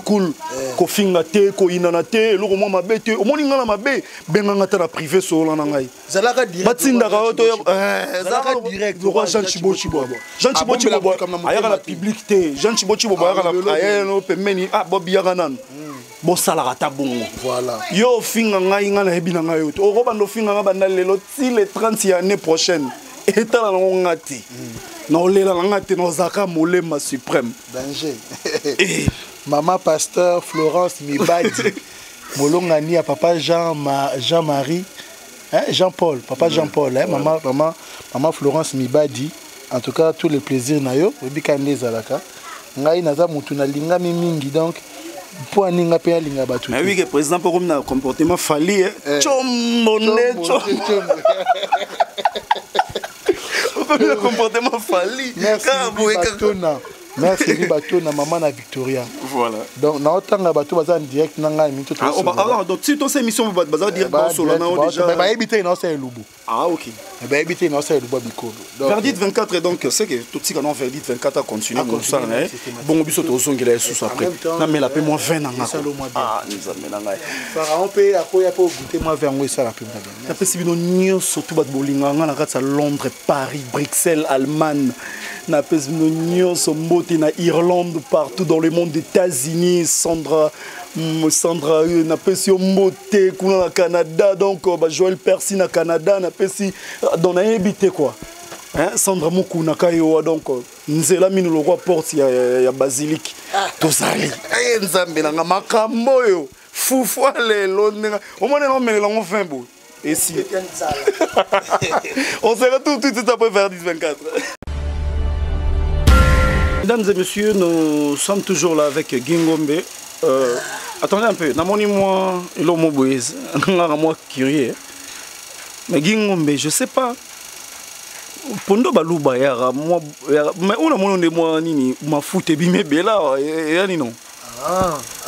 Ko fingate, ko inanate, l'homme moi ma bête, au moins ingana ma bête, benganga ta privé sur la nangai. Zalaka direct. Batinda ka auto, Zalaka direct. Le roi Jean Chibo Chibo. Jean Chibo Chibo, ayaka la publicité. Jean Chibo Chibo, ayaka la ayaka no pemeni, ah bobi yaganan. Bon salara ta bongo. Voilà. Yo finga ngai ngana hebina ngai auto. O robando finga ngabanda lelo ti les 30 années prochaines. Et t'as la ngati. Non les la ngati no zaka molema suprême. Danger. Maman pasteur Florence Mibadi. Molongani à papa Jean-Marie, hein, Jean-Paul, papa Jean-Paul, hein, maman Florence Mibadi. En tout cas, tous les plaisirs nayo, bikande zalaka. Ngai naza mutu na linga mingi donc pour aninga pe linga batu. Mais oui, que président pour comme na comportement fali, chomone chom. Le comportement fali. Merci Batona. Merci Batona, maman na Victoria. Voilà. Donc na otanga bato baza en direct nanga minute to. Alors donc si ton émission baza dire sur la na déjà. Ba éviter na ça lubu. Ah OK. Ba éviter na ça lubu bikolo. Verdict 24 donc c'est que tout si quand Verdict 24 a continué mon ça né. Bon biso to zongela sous après. Na mais la paix moins 20 nanga. Ah nous amena ngai. Pharaon paye akoya pour goûter moi vers moi ça la paix. Après si bino nyo surtout bat bolinga na kata Londres, Paris, Bruxelles, Allemagne. Na pes bino nyo so na Irlande, partout dans le monde, des États-Unis, Sandra na pesi mbote kuna na Canada, donc Joël Percy na Canada, na pesi dans na habité quoi. Hein, Sandra Mukuna kayo donc nzela minu le roi porte ya basilique. Tozali. Ay nzambe na makambo yo. Fufwa lelo ndenga. Au moins non mais on fin beau. Et si. On se retrouve tout de suite après vers 10-24. Mesdames et messieurs, nous sommes toujours là avec Gingombe. Attendez un peu, moi, il est moi curieux. Mais Gingombe, je ne sais pas. Pondo baluba yara moi mais on a mon de moi nini ma foute bimé bela yani non.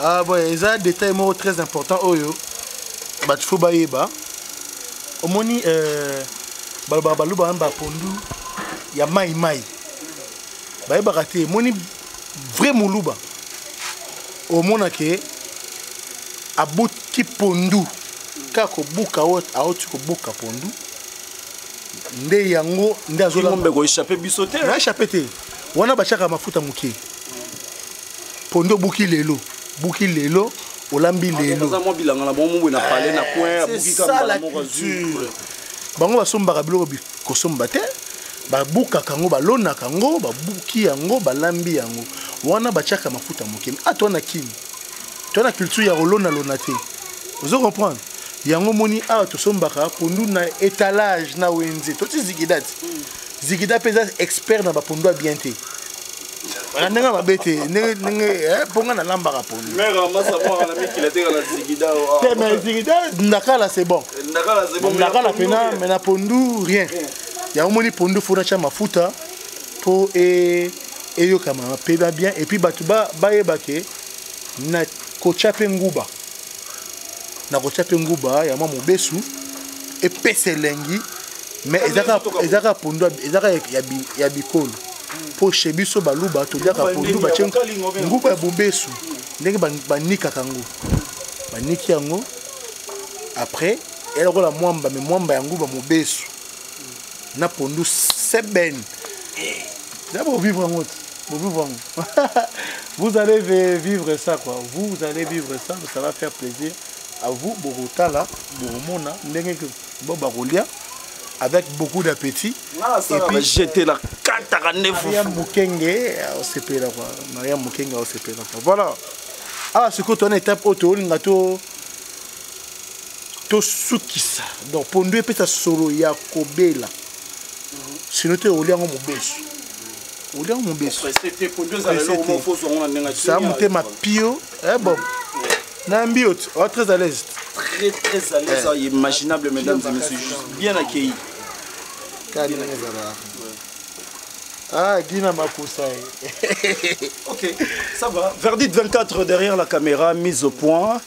Ah bon, il y a des détails très importants oyo. Bah tu faut baïba. Au moni baluba amba pondu ya mai. Bah raté moni vrai muluba au mona ke abut ki pondu kako buka wot aoti ko buka pondu nde yango nde azola ngombe ko échapper bisoté na échapper te wana bachaka mafuta muke pondu buki lelo olambi lelo za mo bilanga na bon mo na parler na coin buki kamba mo culture bango basombaka biloko bikosomba te babuka kango balona kango babuki yango balambi yango wana bachaka mafuta moke atona kimi tona culture ya rolona te vous comprendre yango moni a to sombaka pondu na étalage na wenze to zigida pesa expert na ba pondu bien te nanga babete nenge ponga na lambaka pondu mère masa mo na miki la te na zigida te mais zigida ndakala c'est bon ndakala pena mais na pondu rien. Il y a un moni pondu fona cha mafuta pour eyo kama peba bien et puis batuba baebake na kochape nguba ya mama mobesu et peselengi mais ezaka pondu ezaka ya bikolo pour chebiso baluba to diaka pondu ba chengo nguba ya bobesu ndenge banika kango baniki yango après elle rola mwamba mais mwamba ya nguba mobesu na pondu seben. D'abord vivre en route. Vous allez vivre ça quoi. Vous allez vivre ça, ça va faire plaisir à vous Borotala, Boromona, Bobarolia avec beaucoup d'appétit. Et puis jeter la catarane Mariam Mukenge au CP là quoi. Mariam Mukenge au CP là quoi. Voilà. Ah ce que ton étape auto ngato to sukisa. Donc pondu peut être solo ya kobela. Sinon tu oliango mobesu. Oliango mobesu. C'était pour deux années au faut sur on a ça monter ma pio. Bon. Nambiot, très à l'aise. Très à l'aise, imaginable mesdames et messieurs, bien accueilli. Ah, Guina Makoussaï. OK, ça va. Verdict 24 derrière la caméra, mise au point.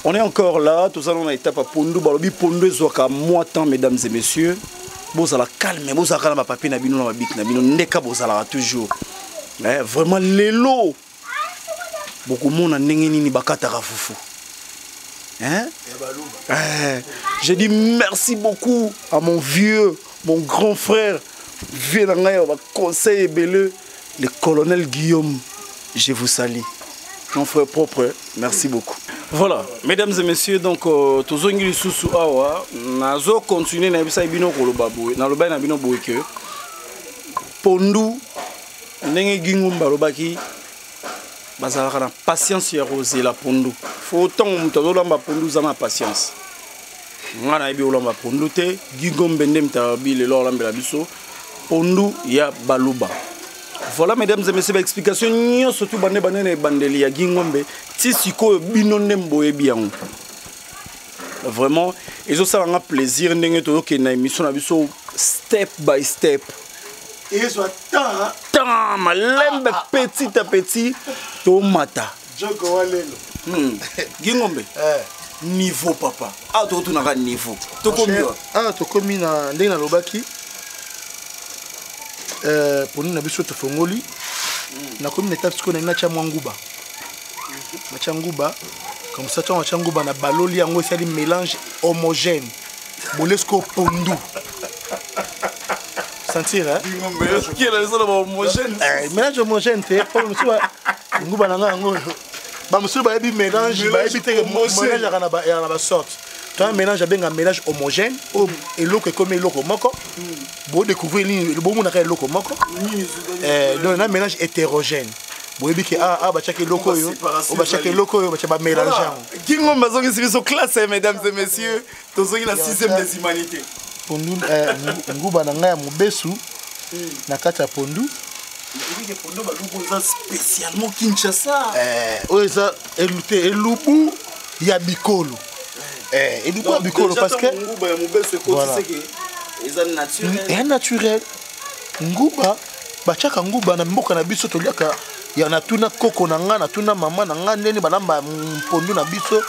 On est encore là, tout ça on a étape à Pondu, balobi Pondu zoka moi temps mesdames et messieurs. Bozala calme, bozala ma papier na bino na bik na bino ndeka bozala toujours. Mais vraiment lelo. Beaucoup monde ndenge nini bakataka fufu. Hein? J'ai dit merci beaucoup à mon vieux, mon grand frère, vieux nanga ba conseil beleu, le colonel Guillaume. Je vous salue. Mon frère propre, merci beaucoup. Voilà, mesdames et messieurs, donc tozongi lisusu awa nazo continuer na bisa bino ko lobabwe na loba na bino boyeke pondu ndenge Gingomba lobaki bazalaka na patience ya kozela pondu fo ntango moto azolamba pondu oza na patience nga nayebi olamba pondu te Gingombe nde mitabi lelo olambela biso pondu ya baluba. Voilà mesdames et messieurs, l'explication nyonso surtout bande banene bandeli ya Gingombe ti sikoyo bino nde mboyebi yango. Vraiment ezosalanga plaisir ndenge tozokende na émission na biso step by step. Tant malembe petit à petit tomata. Joko walelo. Gingombe. Niveau papa. Ah to na niveau. To komi. Ah to komi na ndenge na lobaki. Pour nous na biso to fongoli. Na komi na étape siko na cha mwanguba. Machanguba comme ça tu machanguba na baloli yango c'est un mélange homogène. Bolesco pondu. Sentir hein qui est la homogène mélange homogène te pour monsieur nguba nanga ngo ba monsieur ba bi mélange ba bi te mélange ya na ba sorte tu un mélange bien un mélange homogène et l'eau comme l'eau moko bo découvrir le bon na l'eau moko donc un mélange hétérogène bo bi que ba chaque loko yo o ba chaque loko yo ba mélange Gingombe bazongi biso classe mesdames et messieurs tozongi la 6e des humanités pondu nguba na ngai ya mobesu na kati ya pondu pondu balubu spécialement Kinshasa oza elubu ya bikolo elubu ya bikolo parce que nguba ya mobesu c'est que eza naturel naturel nguba bachaka nguba na mboka na biso toliaka ya natuna koko na nga natuna mama na nga ndeni balamba pondu na biso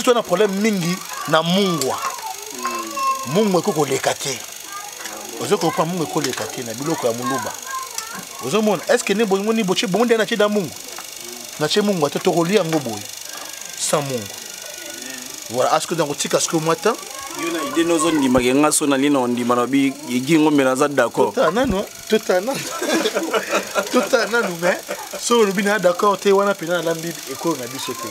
to na problème mingi na mungwa mungu ko leka te ozo ko pa mungu ko leka te na biloko ya muluba ozo mona est-ce que ne bongo ni boche bongo na chida mungu na che mungu ato ko lia ngoboy sans mungu voilà est-ce que dans tika ce que matin yo na idée nozo ndima ke ngaso na lino ndima na bi Gingombe na za d'accord totana nous mais so le bina d'accord te wana pena na lambi eko na biso te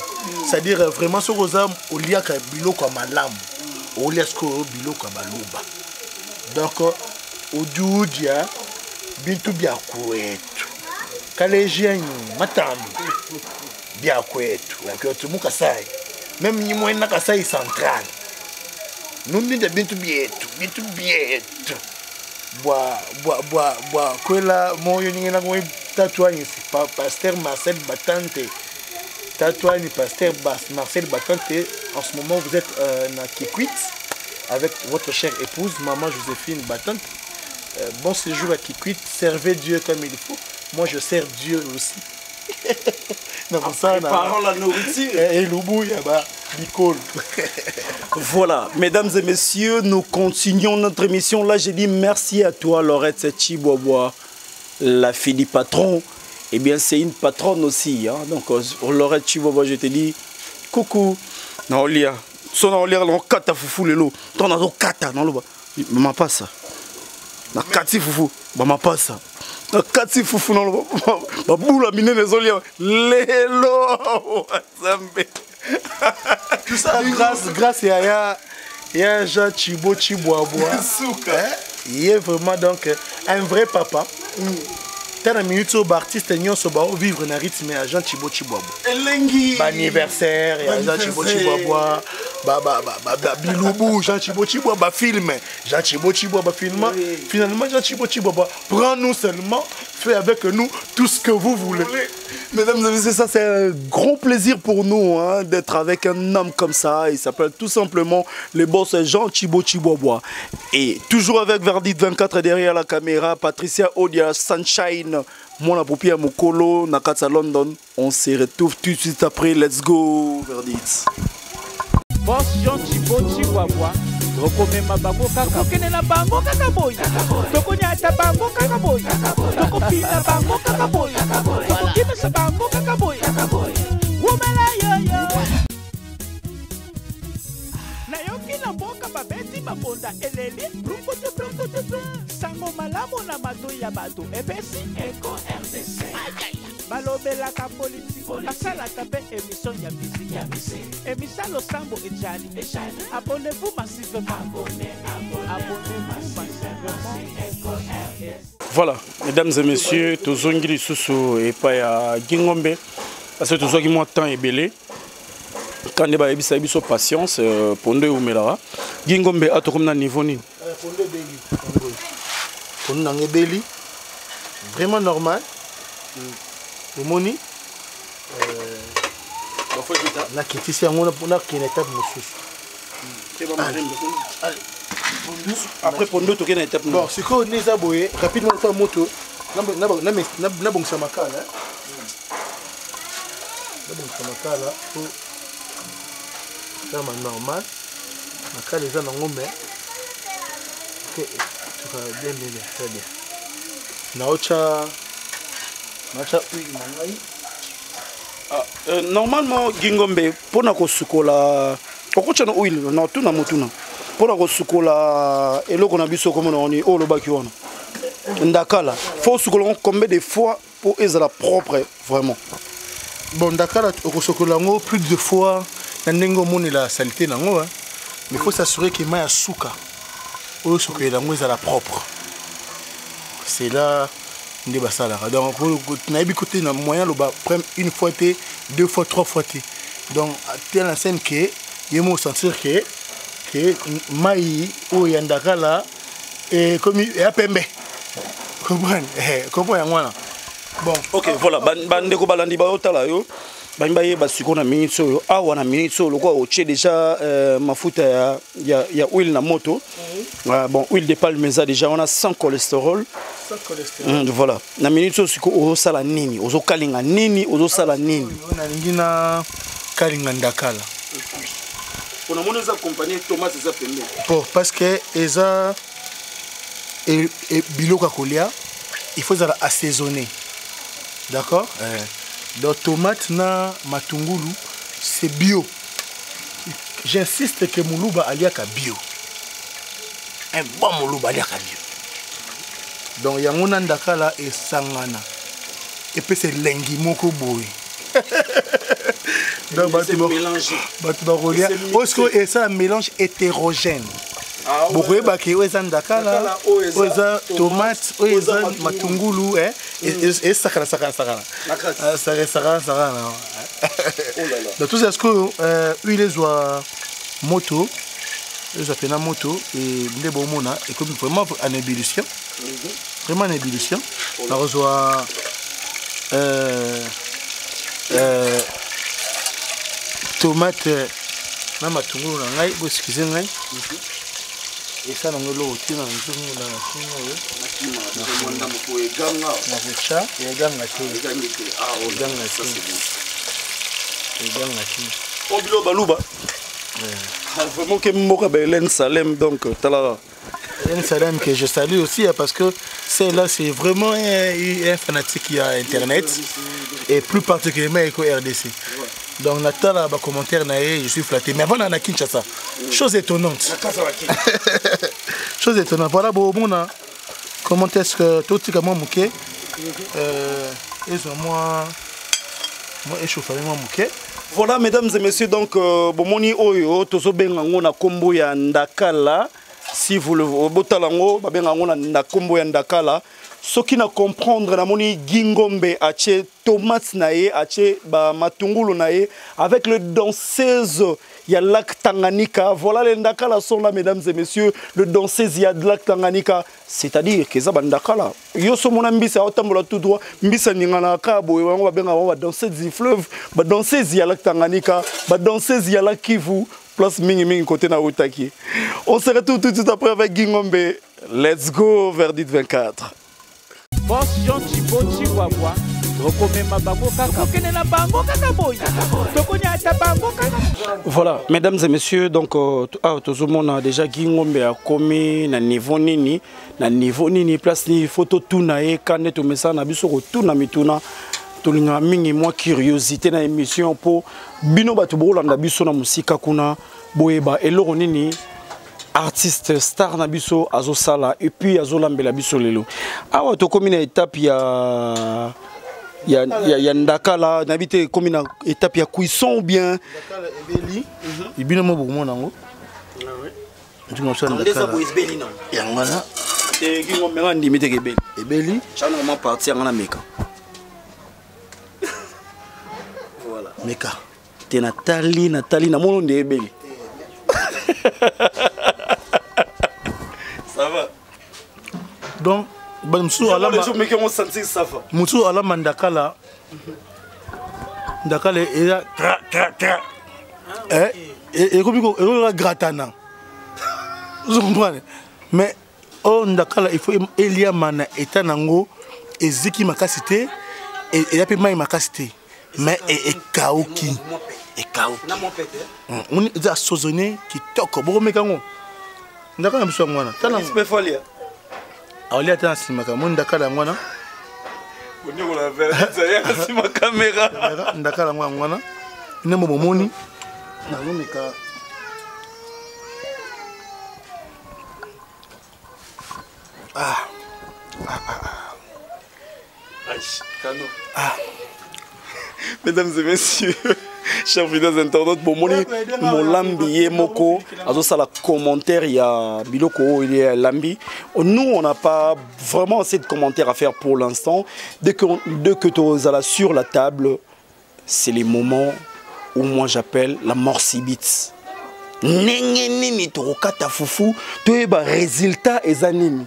c'est-à-dire vraiment so koza oliaka biloko ya malamu Olesko biloko baluba donc odudia bintu bya kwetu kalejeni matambo bya kwetu lakini muka sai même ni mwena kasai central nundi de bintu bietu bwa kwela moyo nyingena ngoi tatouani pasteur Marcel Batante tatouani pasteur Marcel Batante. En ce moment, vous êtes à Kikwit avec votre chère épouse, maman Joséphine Batante. Bon séjour à Kikwit, servez Dieu comme il faut. Moi, je sers Dieu aussi. Préparons la nourriture. Et l'oubou, il y a Bicol. Voilà, mesdames et messieurs, nous continuons notre émission. Là, j'ai dit merci à toi, Laurette Chibobois, la fille du patron. Eh bien, c'est une patronne aussi. Hein? Donc, Laurette Chibobois, je te dis coucou. Na olia so na olia lo kata fufu lelo to na zo kata na lo ba pasa na kati fufu ba mapasa na kati fufu na lo ba bula minene zolia lelo zambe tout ça grâce à Jean Chibo Chiboaboa il est vraiment donc un vrai papa. Tant la minute au artiste nyonso ba vivre na rythme à Jean Chibo Chiboabo. Elengi. Ba anniversaire ya Jean Chibo Chiboabo. Ba bilubu Jean Chibo Chiboabo ba film. Jean Chibo Chiboabo film. Finalement Jean Chibo Chiboabo prend nous seulement, fait avec nous tout ce que vous voulez. Mesdames et messieurs, ça c'est un grand plaisir pour nous hein, d'être avec un homme comme ça. Il s'appelle tout simplement le boss Jean Chibo Chiboabo. Et toujours avec Verdict 24 derrière la caméra, Patricia Odia Sunshine. Mon approprié à Mokolo, Nakata London. On se retrouve tout de suite après. Let's go, Verdict. Boss Jean Chibo Chiboabo. Tokomema bango kaka kenela bango kaka boy. Tokonyata bango kaka boy. Tokopina bango kaka boy. Tokimesa bango kaka boy. Womela yo yo. Na yoki na boka babeti babonda eleli. Sango malamu na mato ya bato. Epesi Eko RDC. Balobelaka politique. Basalaka pe émission ya musique. Émission Losambo Ejali. Abonnez-vous massivement. Abonnez-vous massivement. Voilà, mesdames et messieurs, tozongili susu et pas à Gingombe. parce que tu vois que moi temps est belé quand il y a biso patience Pondo Umelara Gingombe a to comme na niveau ni Pondo Beli Pondo na Beli vraiment normal le moni na kiti si ngona pour na kine étape mosusu après Pondo to kena étape bon c'est quoi neza boye rapidement faire moto na bongisa makala na bongisa makala pour c'est normal makala eza na ngombe que tu vas bien très bien naocha oui mangai normalement Gingombe pona ko sukola okocha na oil na tuna motuna pona ko sukola eloko na biso comme on est olo baki wana ndakala faut sukola combien de fois pour ezala propre vraiment bon ndakala okosokola ngo plus de fois na ndenge moni la saleté nango mais faut s'assurer que maya suka o sukola ngo ezala propre c'est là ndé basala donc na bi côté na moyen lo ba une fois té deux fois trois fois té donc telle la scène que yemo sentir que mai o yandakala et comme et apembe comprendre ngwana bon ok voilà bande ko balandi ba otala yo bambaye basiko na minute so awa na minute so lokwa oche déjà mafuta ya huile na moto bon huile de palme déjà on a sans cholestérol voilà na minute so siko ozo sala nini ozo kalinga nini ozo sala nini on a ngina kalinga ndakala on a moneza compagnie tomate za pembe bon parce que eza et biloko kolia il faut ça assaisonner d'accord donc tomate na matungulu c'est bio j'insiste que muluba aliaka bio un bon muluba aliaka bio donc yango na ndakala et sangana et puis c'est lengi moko boy donc batu bakolia osco et ça un mélange hétérogène beaucoup baki oza ndakala oza tomate oza matungulu et sakana donc tout ça ce que huile soit moto ils appellent moto et les bon mona et comme vraiment en ébullition vraiment en ébullition on reçoit tomate na matungulu na ngai bo excusez ngai et ça on le retient dans le vraiment que Moko Belen Salem donc Talara. Hélène Salem que je salue aussi parce que celle-là c'est vraiment un fanatique qui a internet et plus particulièrement avec RDC. Donc Natala ba commentaire naé je suis flatté mais avant on a Kinshasa. Chose étonnante. Chose étonnante. Voilà bon comment est-ce que tout ce que moi mouké moi échauffé moi mouké. Voilà mesdames et messieurs donc bomoni oyo tozo benga ngona kombo ya ndakala si vous le botalango ba benga ngona na kombo ya ndakala soki na comprendre na moni Gingombe ache tomate nae ache ba matungulu nae avec le danseuse ya lac Tanganyika. Voilà les ndakala sont là mesdames et messieurs, le danseuse ya lac Tanganyika, c'est-à-dire que ça bandakala yo so mona mbisa otambola tout droit mbisa ningana ka boye wango ba benga ba danseuse du fleuve ba danseuse ya lac Tanganyika ba danseuse ya lac Kivu place mingi côté na Utaki. On se retrouve tout de suite après avec Gingombe. Let's go verdict 24. Boss Jean Chiboti Wabwa, voilà, mesdames et messieurs, donc tout le monde a déjà Gingombe a commis na niveau nini, place ni photo tout nae, quand tout message na biso tout na mituna, tout l'inga mingi moi curiosité na émission pour bino batu bolanda biso na musika kuna boyeba eloko nini. Artiste star na biso azo sala et puis azo lambela biso lelo awa to komi na étape ya ndakala nabite komi na étape ya cuisson ou bien ndakala ebeli ibino mo bomo nango ndimo so ndakala yangana te kingo menga ndimite ke ebeli chana ma partir ngana meka Meka. T'es Nathalie, na mon de ebeli. Ça va. Donc, Moussou ala Moussou ala mandakala. Ndakala est et comme il a gratana. Vous comprenez? Mais oh ndakala il faut Elia mana etanango eziki makasité et il a pas mai makasité. Mais et kaoki et kaoki. On est à sozone qui toque beaucoup mekango. Ndakala mso ngwana. Tana se folia. Alia tana simaka mon ndakala ngwana. On est la verre sur ma caméra. Ndakala ngwana. Ina mo moni. Na ngomeka. Mesdames et messieurs, chers vidéos internautes, pour mon lambi moko, azo ça la commentaire il y a biloko il y a lambi. Nous on n'a pas vraiment assez de commentaires à faire pour l'instant. Dès que tu es sur la table, c'est les moments où moi j'appelle la mort sibite. Nengeni torokata fufu, tu es résultat et anime.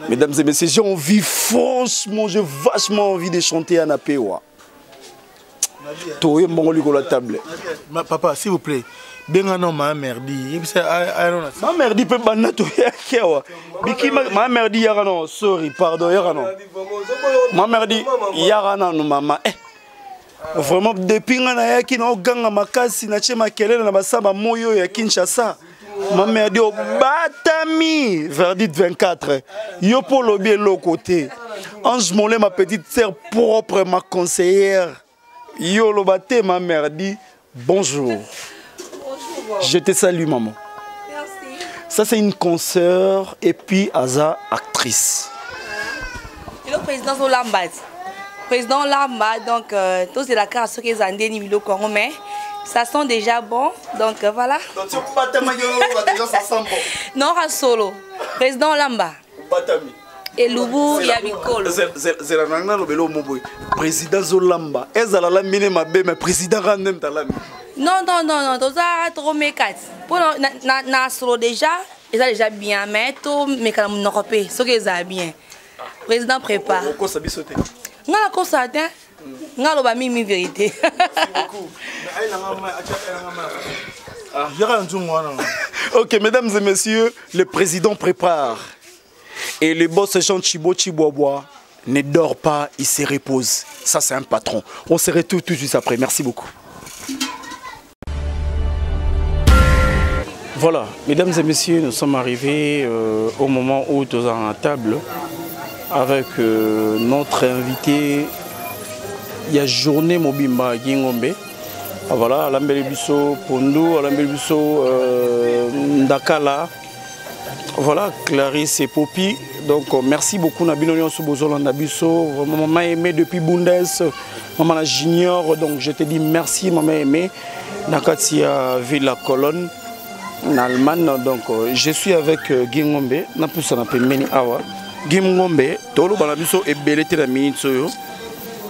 Mesdames et messieurs, j'ai envie, franchement, j'ai vachement envie de chanter à Napewa. Toi, mon la table. Papa, s'il vous plaît, bien non, ma merdi. Ma merdi peut pas nato yakewa. Biki ma merdi yarano, sorry, pardon yarano. Ma merdi yarano no mama. Vraiment depuis ngana yaki na oganga makasi na chema kelele na basaba moyo ya Kinshasa. Ma mère dit Batami, verdict 24. Yo pour lobby l'autre côté. Ange Mollet, ma petite sœur propre, ma conseillère. Yo lobate, ma mère dit bonjour. Bonjour. Je te salue, maman. Merci. Ça, c'est une consoeur et puis Aza, actrice. Et le président Zolamba. Président Lamba, donc, tous les cas, ceux qui ont des niveaux mais ça sent déjà bon, donc voilà. Donc tu pas tellement déjà ça sent bon. Non, solo. Président Lamba. Batami. Et Lubu Yabikolo. C'est la nana le belo moboy. Président Zolamba. Est-ce la lamine ma bé mais président randem ta lami. Non, tout ça trop mécat. Pour na solo déjà, ils ont déjà bien mais tout mécat mon européen, ce qu'ils ont bien. Président prépare. Ko sabi sauter. Non, la course à terre. Non, la vérité. Merci beaucoup. Ok, mesdames et messieurs, le président prépare. Et le boss Jean Chibo Chibobois ne dort pas, il se repose. Ça, c'est un patron. On se retrouve tout de suite après. Merci beaucoup. Voilà, mesdames et messieurs, nous sommes arrivés au moment où nous sommes à la table avec notre invité. Il y a journée Mobimba Gingombe. Voilà, Alambele Bisso Pondo, Alambele Bisso Ndakala. Voilà, Clarisse et Popi. Donc merci beaucoup Nabino Soubozola Nabiso. Maman aimé depuis Bundes, maman junior. Donc je te dis merci maman aimé. Nakatia Villa Colonne en Allemagne. Donc je suis avec Gingombe. Napusa Napemeni Awa. Gingombe, Tolo Banabiso et Belete la minute soyo.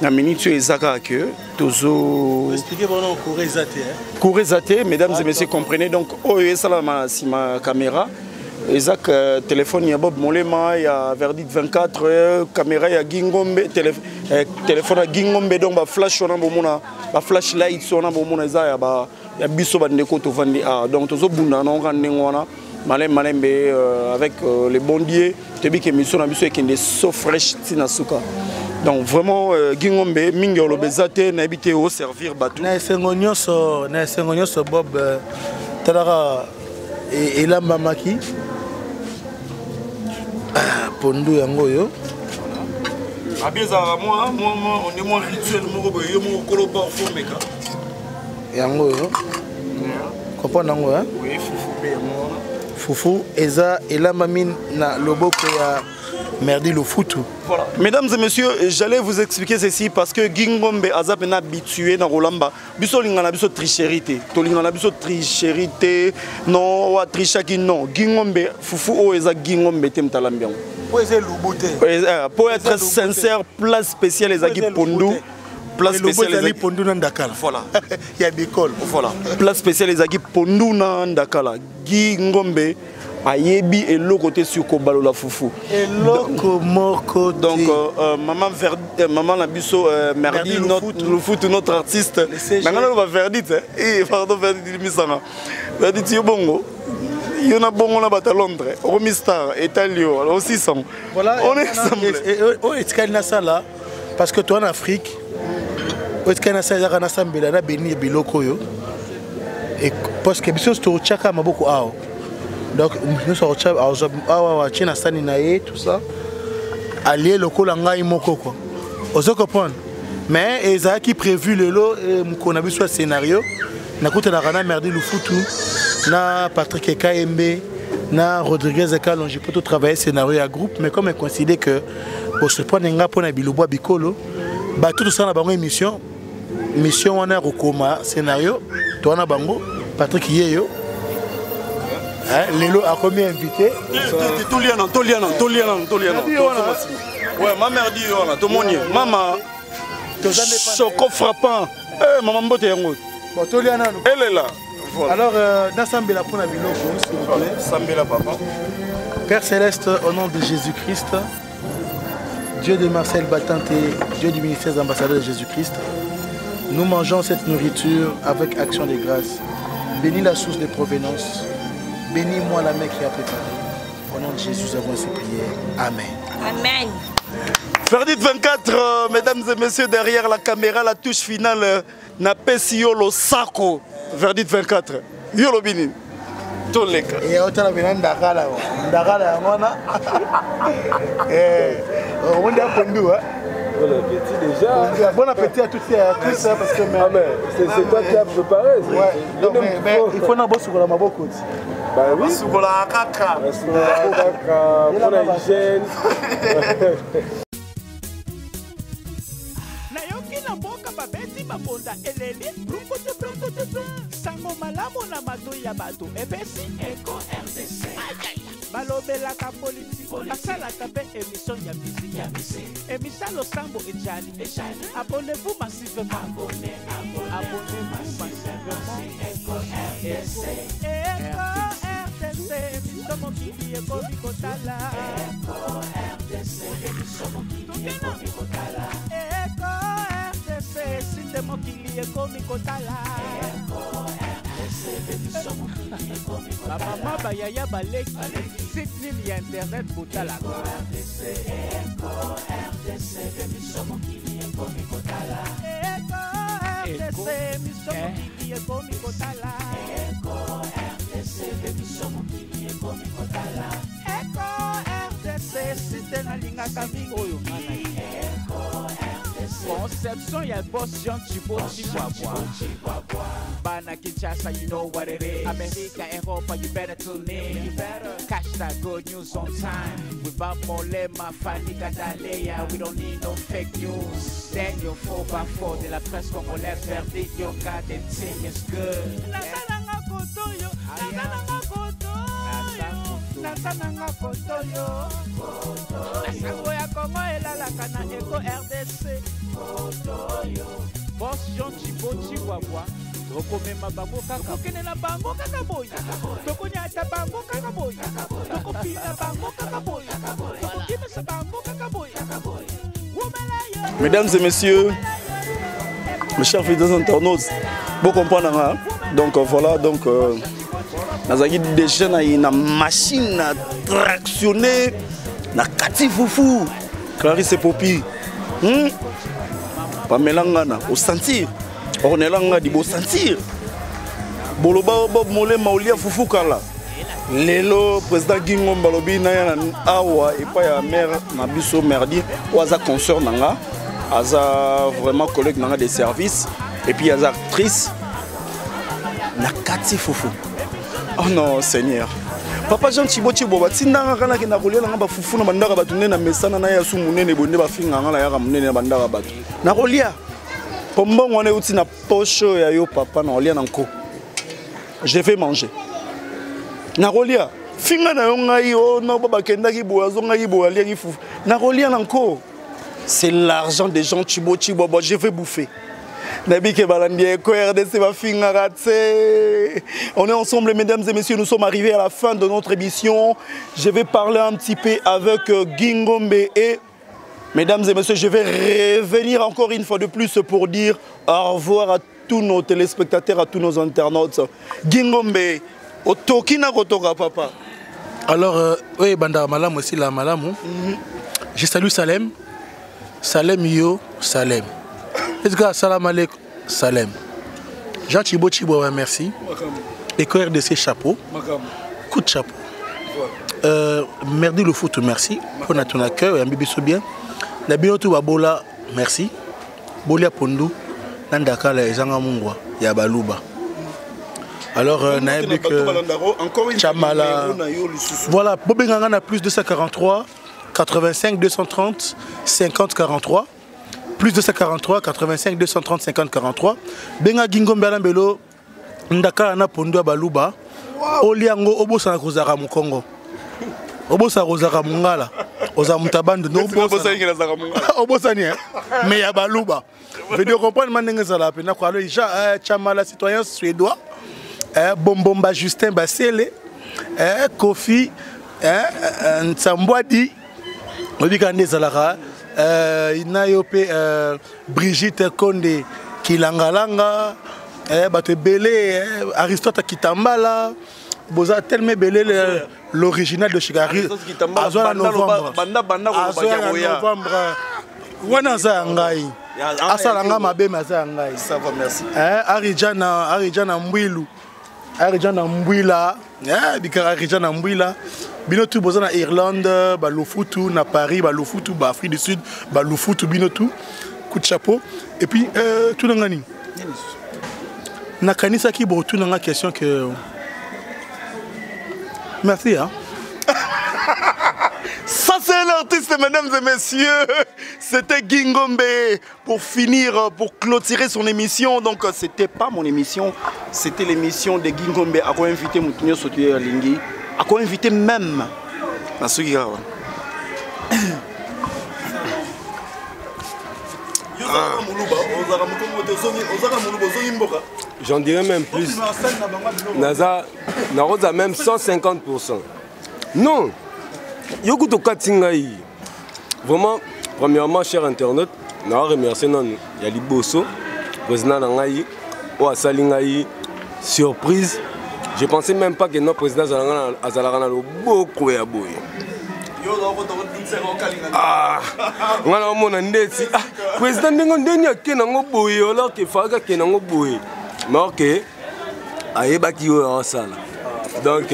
La minute ezaka que tozo. Expliquez bon Kourezate, mesdames et messieurs, comprenez donc salama si ma caméra. Ezak téléphone ya Bob Molema, il y a verdict 24, caméra ya Gingombe, téléphone à Gingombe donc ba flash on a bomona, ba flashlight on a bomona eza ya biso ba ndeko to vandi donc tozo bunda non rande ngona. Malem avec les bondiers, tebi ke mission na biso ekende so fresh tina suka. Donc vraiment Gingombe mingolo bezate na habité au servir batou. Na sengonyo so Bob Tadara et la mamaki. Pondo yango yo. Abieza moi on est moins rituel moko boyo moko koloba formeka. Yango yo. Comprendre yango hein? Oui, fufu be mo. Foufou, Eza et la mamine na loboko ya merdi le foutu. Voilà. Mesdames et messieurs, j'allais vous expliquer ceci parce que Gingombe Azap est habitué dans Rolamba. Biso lingana biso tricherité. To lingana biso tricherité. Non, wa trichaki non. Gingombe Foufou o Eza Gingombe tem talambian. Pour être louboté. Pour être sincère, place spéciale Eza Pondo. place spéciale Ponduna Ndakala. Voilà. Il y a des cols. Voilà. Place spéciale ezaki Ponduna Ndakala. Guy Ngombe ayebi elo côté sur Kobalo la foufou. Eloko moko. Donc maman la biso Merdi le foot notre artiste. Nangana va Verdi pardon Verdi Misanga. Verdi ti bongo. Il y en a bon on a battu à Londres. Romy Star, Italio, aussi sont. Voilà. On est ensemble. Et là parce que toi en Afrique, au Canada, il y a un ensemble là, béni biloko yo. Et parce que biso sto chaka maboko ao. Donc nous sommes à China Sani nae tout ça. Allié le kolanga imoko quoi. Ozo comprendre. Mais ils qui prévu le lot qu'on a vu sur le scénario. Na kuta na rana Merdi Lufutu, na Patrick Kayembe, na Rodriguez Kalonji pour tout travailler scénario à groupe. Mais comme on considère que pour se prendre un gars pour na biloboa bikolo, bah tout ça na bango émission on a Rokoma scénario. Toi na bango Patrick Yeyo. Lélo a combien invité? Toliana. Ouais, ma mère dit tout le monde. Maman, choco frappant. Maman Mbote Yango. Bon, Toliana. Elle est là. Voilà. Alors, Nassambela pour la biloko, s'il vous plaît. Sambela papa. Père Céleste, au nom de Jésus-Christ, Dieu de Marcel Batante, Dieu du ministère des ambassadeurs de Jésus-Christ, nous mangeons cette nourriture avec action de grâce. Bénis la source de provenance. Bénis-moi la main qui a préparé. Au nom de Jésus, nous avons ainsi prié. Amen. Amen. Verdict 24, mesdames et messieurs, derrière la caméra, la touche finale, Napesi Yolo Sako. Verdict 24. Yolo Bini. Toleka. Et autant la Ndakala. Ndakala, on a pondu. Bon appétit déjà. Bon appétit à tous parce que c'est toi qui as préparé. Ouais, mais il faut un beau sur la maboko. Bah oui. Sur la kaka. Pour la hygiène. Babonda eleli brukote sango malamu na mato ya bato epesi Eco RDC balobelaka politiki basalaka mpe émission ya misiki émission losambo ejali abonnez-vous massivement abonnez-vous massivement Eco RDC émission mokili ekomi kotala Eco RDC émission mokili ekomi kotala Sinde mokili ekomi kotala bamama bayaya baleki site ya internet botala site nalingaka mingi oyo Conception ya boss Jean Chibo Chihuahua Bana Kinshasa, you know what it is America, Europa, you better tune in You better catch that good news on time Without Molema, Fanny Gadalea We don't need no fake news Daniel 4x4 de la presse congolaise Verdict, your goddamn team is good Nasananga kotoyo Nasananga kotoyo Nasango ya Kongo elalaka na Eco RDC Boss Jean Chibo Chihuahua tokomema bango kaka tokenela bango kaka boy tokonyata bango kaka boy tokopina bango kaka boy tokokimisa bango kaka boy Mesdames et messieurs, mes chers fidèles internautes, vous comprenez donc voilà donc nazaki déjà na une machine à tractionner na kati foufou Clarisse Popi Pamelangana au sentir Ornelanga di beau sentir Boloba Bob Mole Maulia Foufou Kala Lelo président Guingo Balobi na awa et pas ya mère na biso merdi oaza consort nanga aza vraiment collègue nanga des services et puis aza actrice na kati Foufou. Oh non Seigneur Papa Jean Chibo Chibo batindanga kana kina kolela nga ba fufu na bandaka batu na mesana na ya su munene bonde ba finga nga la ya munene na bandaka batu na kolia pombongo na uti na poche ya yo papa na kolia nanko je vais manger na kolia finga na yo ngai o na baba kendaki bo azonga ki bo alia ki fufu na kolia nanko c'est l'argent des gens Chibo. Bon, je vais bouffer. On est ensemble, mesdames et messieurs, nous sommes arrivés à la fin de notre émission. Je vais parler un petit peu avec Gingombe et, mesdames et messieurs, je vais revenir encore une fois de plus pour dire au revoir à tous nos téléspectateurs, à tous nos internautes. Gingombe, Otokina Kotoka, papa. Alors, oui, Banda Malam aussi, la Malam. Je salue Salem. Salem Yo, Salem. Est-ce que salam alaikum, Salem. Jean Chibo, merci. Et RDC, chapeau. Coup de chapeau. Merdi le foot, merci. Pour ton accueil, un bébé bien. La binotu Babola, merci. Bolia Pondou, Nandaka, la Zanga Mungwa, Yabaluba. Alors, Naïbik, Chamala. Voilà, Bobenganga a plus 243, 85, 230, 50, 43. Plus 243, 85, 230, 50, 43. Benga Gingombe Alambelo, Ndaka na Pondo Baluba. Oliango Obosa Kozara Mukongo. Obosa Kozara Mungala. Oza Mutabando. Obosa ni. Mais ya Baluba. Vous devez comprendre maintenant que ça l'a peine. Chamala citoyen suédois. Bombomba Justin Basele. Kofi. Nsambwadi. Obikande Zalara. Inayope Brigitte Konde Kilangalanga, Bate Belé, Aristote Kitambala, Boza tellement belé l'original de Chigari. Azoa novembre. Wanaza Ngai. Asalanga Mabe Maza Ngai. Ça va, merci. Arijana Mbwilu. Arijana Mbwila. Bika Arijana Mbwila. Binotu boza na Irlande, Balofutu, na Paris, Balofutu, Afrique du Sud, Balofutu, Binotu, coup de chapeau. Et puis, tout le monde. Nakanisa qui bon tout dans la question que. Merci, hein. Ça c'est un artiste, mesdames et messieurs. C'était Gingombe. Pour finir, pour clôturer son émission. Donc c'était pas mon émission, c'était l'émission de Gingombe. A quoi invité Moutinho Sotuye Lingi. A quoi invité même à ceux qui J'en dirais même plus. Naza même 150%. Non. Yokuto Katingaï. Vraiment, premièrement, cher internaute, je remercie Yali Bosso, président Nangaï, ou Asalingaï, surprise. Je pensais même pas que notre président Azalagana beaucoup à boy. Ah, on a mon andesi. Président Ndengondeni a kenango boy, alors que Faga kenango boy. Mais ok, aïebaki au sala. Donc,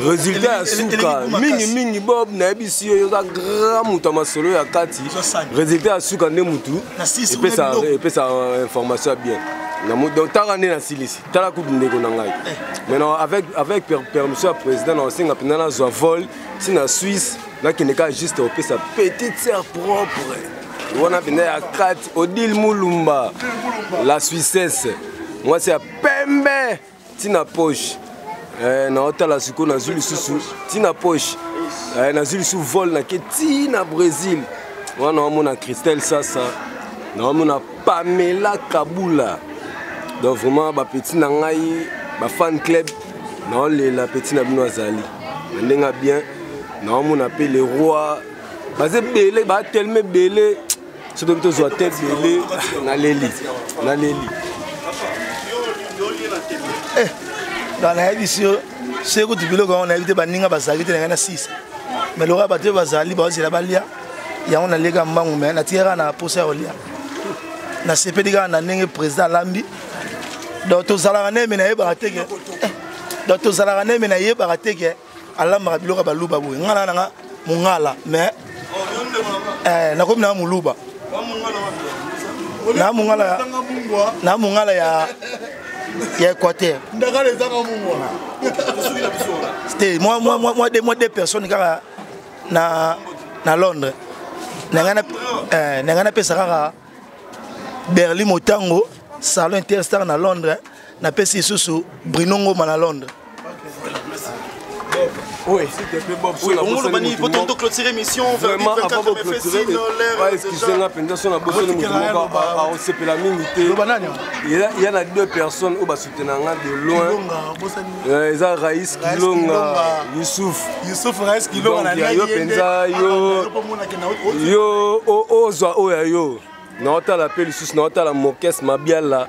résultat à Souka, Mingi Bob, Nabisi, Yoga, Gramutama Solo, Yakati, résultat à Souka Nemutu, et puis ça information bien. Donc, Tarane na Silisi, Tarakou Negonangai. Maintenant, avec permission du président, on sait que nous avons vol, c'est la Suisse, là qui n'est pas juste au sa petite sœur propre. On a venu à Kat, Odile Moulumba, la Suissesse. Moi, c'est à Pembe. Tina poche, na hôtel Suko na Zulu Susu, Tina poche, na Zulu Susu vol na Tina Brésil, on a mon Christelle Sassa, on a Pamela Kabula, donc vraiment ba petit nangai, ba fan club, na la petite na bino azali, ndenga bien, na on appelle les rois, ba belé, ba tellement belé, ce que tu dois tête belé, na leli. Dans la édition, c'est que tu veux qu'on a invité Baninga Bazali, tu as 6. Mais le rabat de Bazali, c'est la balia. Il y a un légat mbangou, mais la tierra n'a pas posé au lia. Na CP diga na nenge président Lambi. Dans tous salariés, mais n'a pas raté. Dans tous salariés, mais n'a pas raté. Allah m'a dit le balou babou. Ngala nga mungala, mais na comme na muluba. Na mungala ya. Il y a Équateur. C'était moi deux personnes qui na Londres. Nangana pesa Berlin Motango, salon Interstar na Londres, na pesa sous Brinongo na Londres. Oui. S'il te plaît, Bob. Oui, on va dire, pour clôturer l'émission, vraiment, avant de clôturer, excusez-moi, pendant que il y en a deux personnes qui soutiennent de loin. Il y a Raïs Kilonga, Youssouf. Youssouf Raïs Kilonga. Yo, Nota la Pélissus, Nota la Mokès, Mabiala,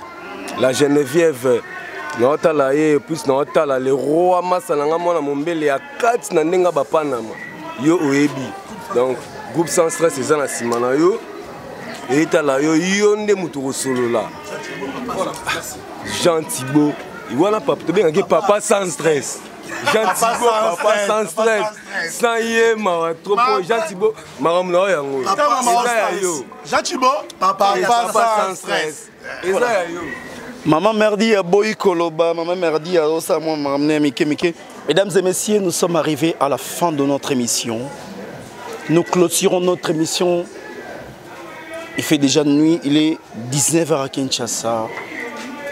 la Geneviève. Nota la et puis nota la le roi masalanga mona mombele ya 4 na ndenga bapanama yo oebi donc groupe sans stress eza na sima na yo et tala yo yo nde mutu kosolola Jean Thibault iwana papa to benga ke papa sans stress Jean Thibault papa sans stress sans yé ma trop Jean Thibault maram na yango yo Jean Thibault papa sans stress eza yo Maman Merdi à Boy Koloba, Maman Merdi à Osamo Maramne Mike. Mesdames et messieurs, nous sommes arrivés à la fin de notre émission. Nous clôturons notre émission. Il fait déjà nuit, il est 19h à Kinshasa.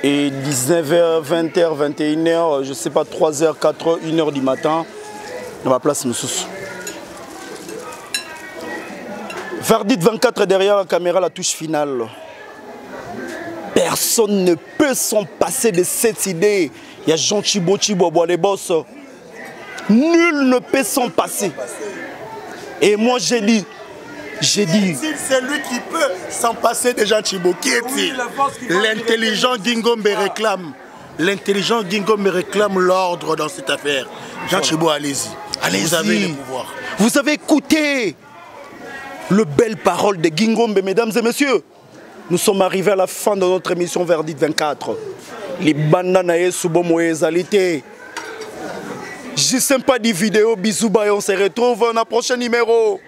Et 19h, 20h, 21h, je ne sais pas, 3h, 4h, 1h du matin, dans ma place Moussous. Verdict 24 derrière la caméra, la touche finale. Personne ne peut s'en passer de cette idée. Il y a Jean Thibault, les boss. Nul ne peut s'en passer. Et moi j'ai dit. C'est lui qui peut s'en passer de Jean Thibault. Qui est-il? L'intelligent Gingombe réclame. L'intelligent Gingombe réclame l'ordre dans cette affaire. Jean Thibault, allez-y. Allez-y. Vous avez le pouvoir. Vous avez écouté le belle parole de Gingombe, mesdames et messieurs. Nous sommes arrivés à la fin de notre émission Verdict 24. Les bananes et je ne sais pas des vidéos, bisous, on se retrouve dans un prochain numéro.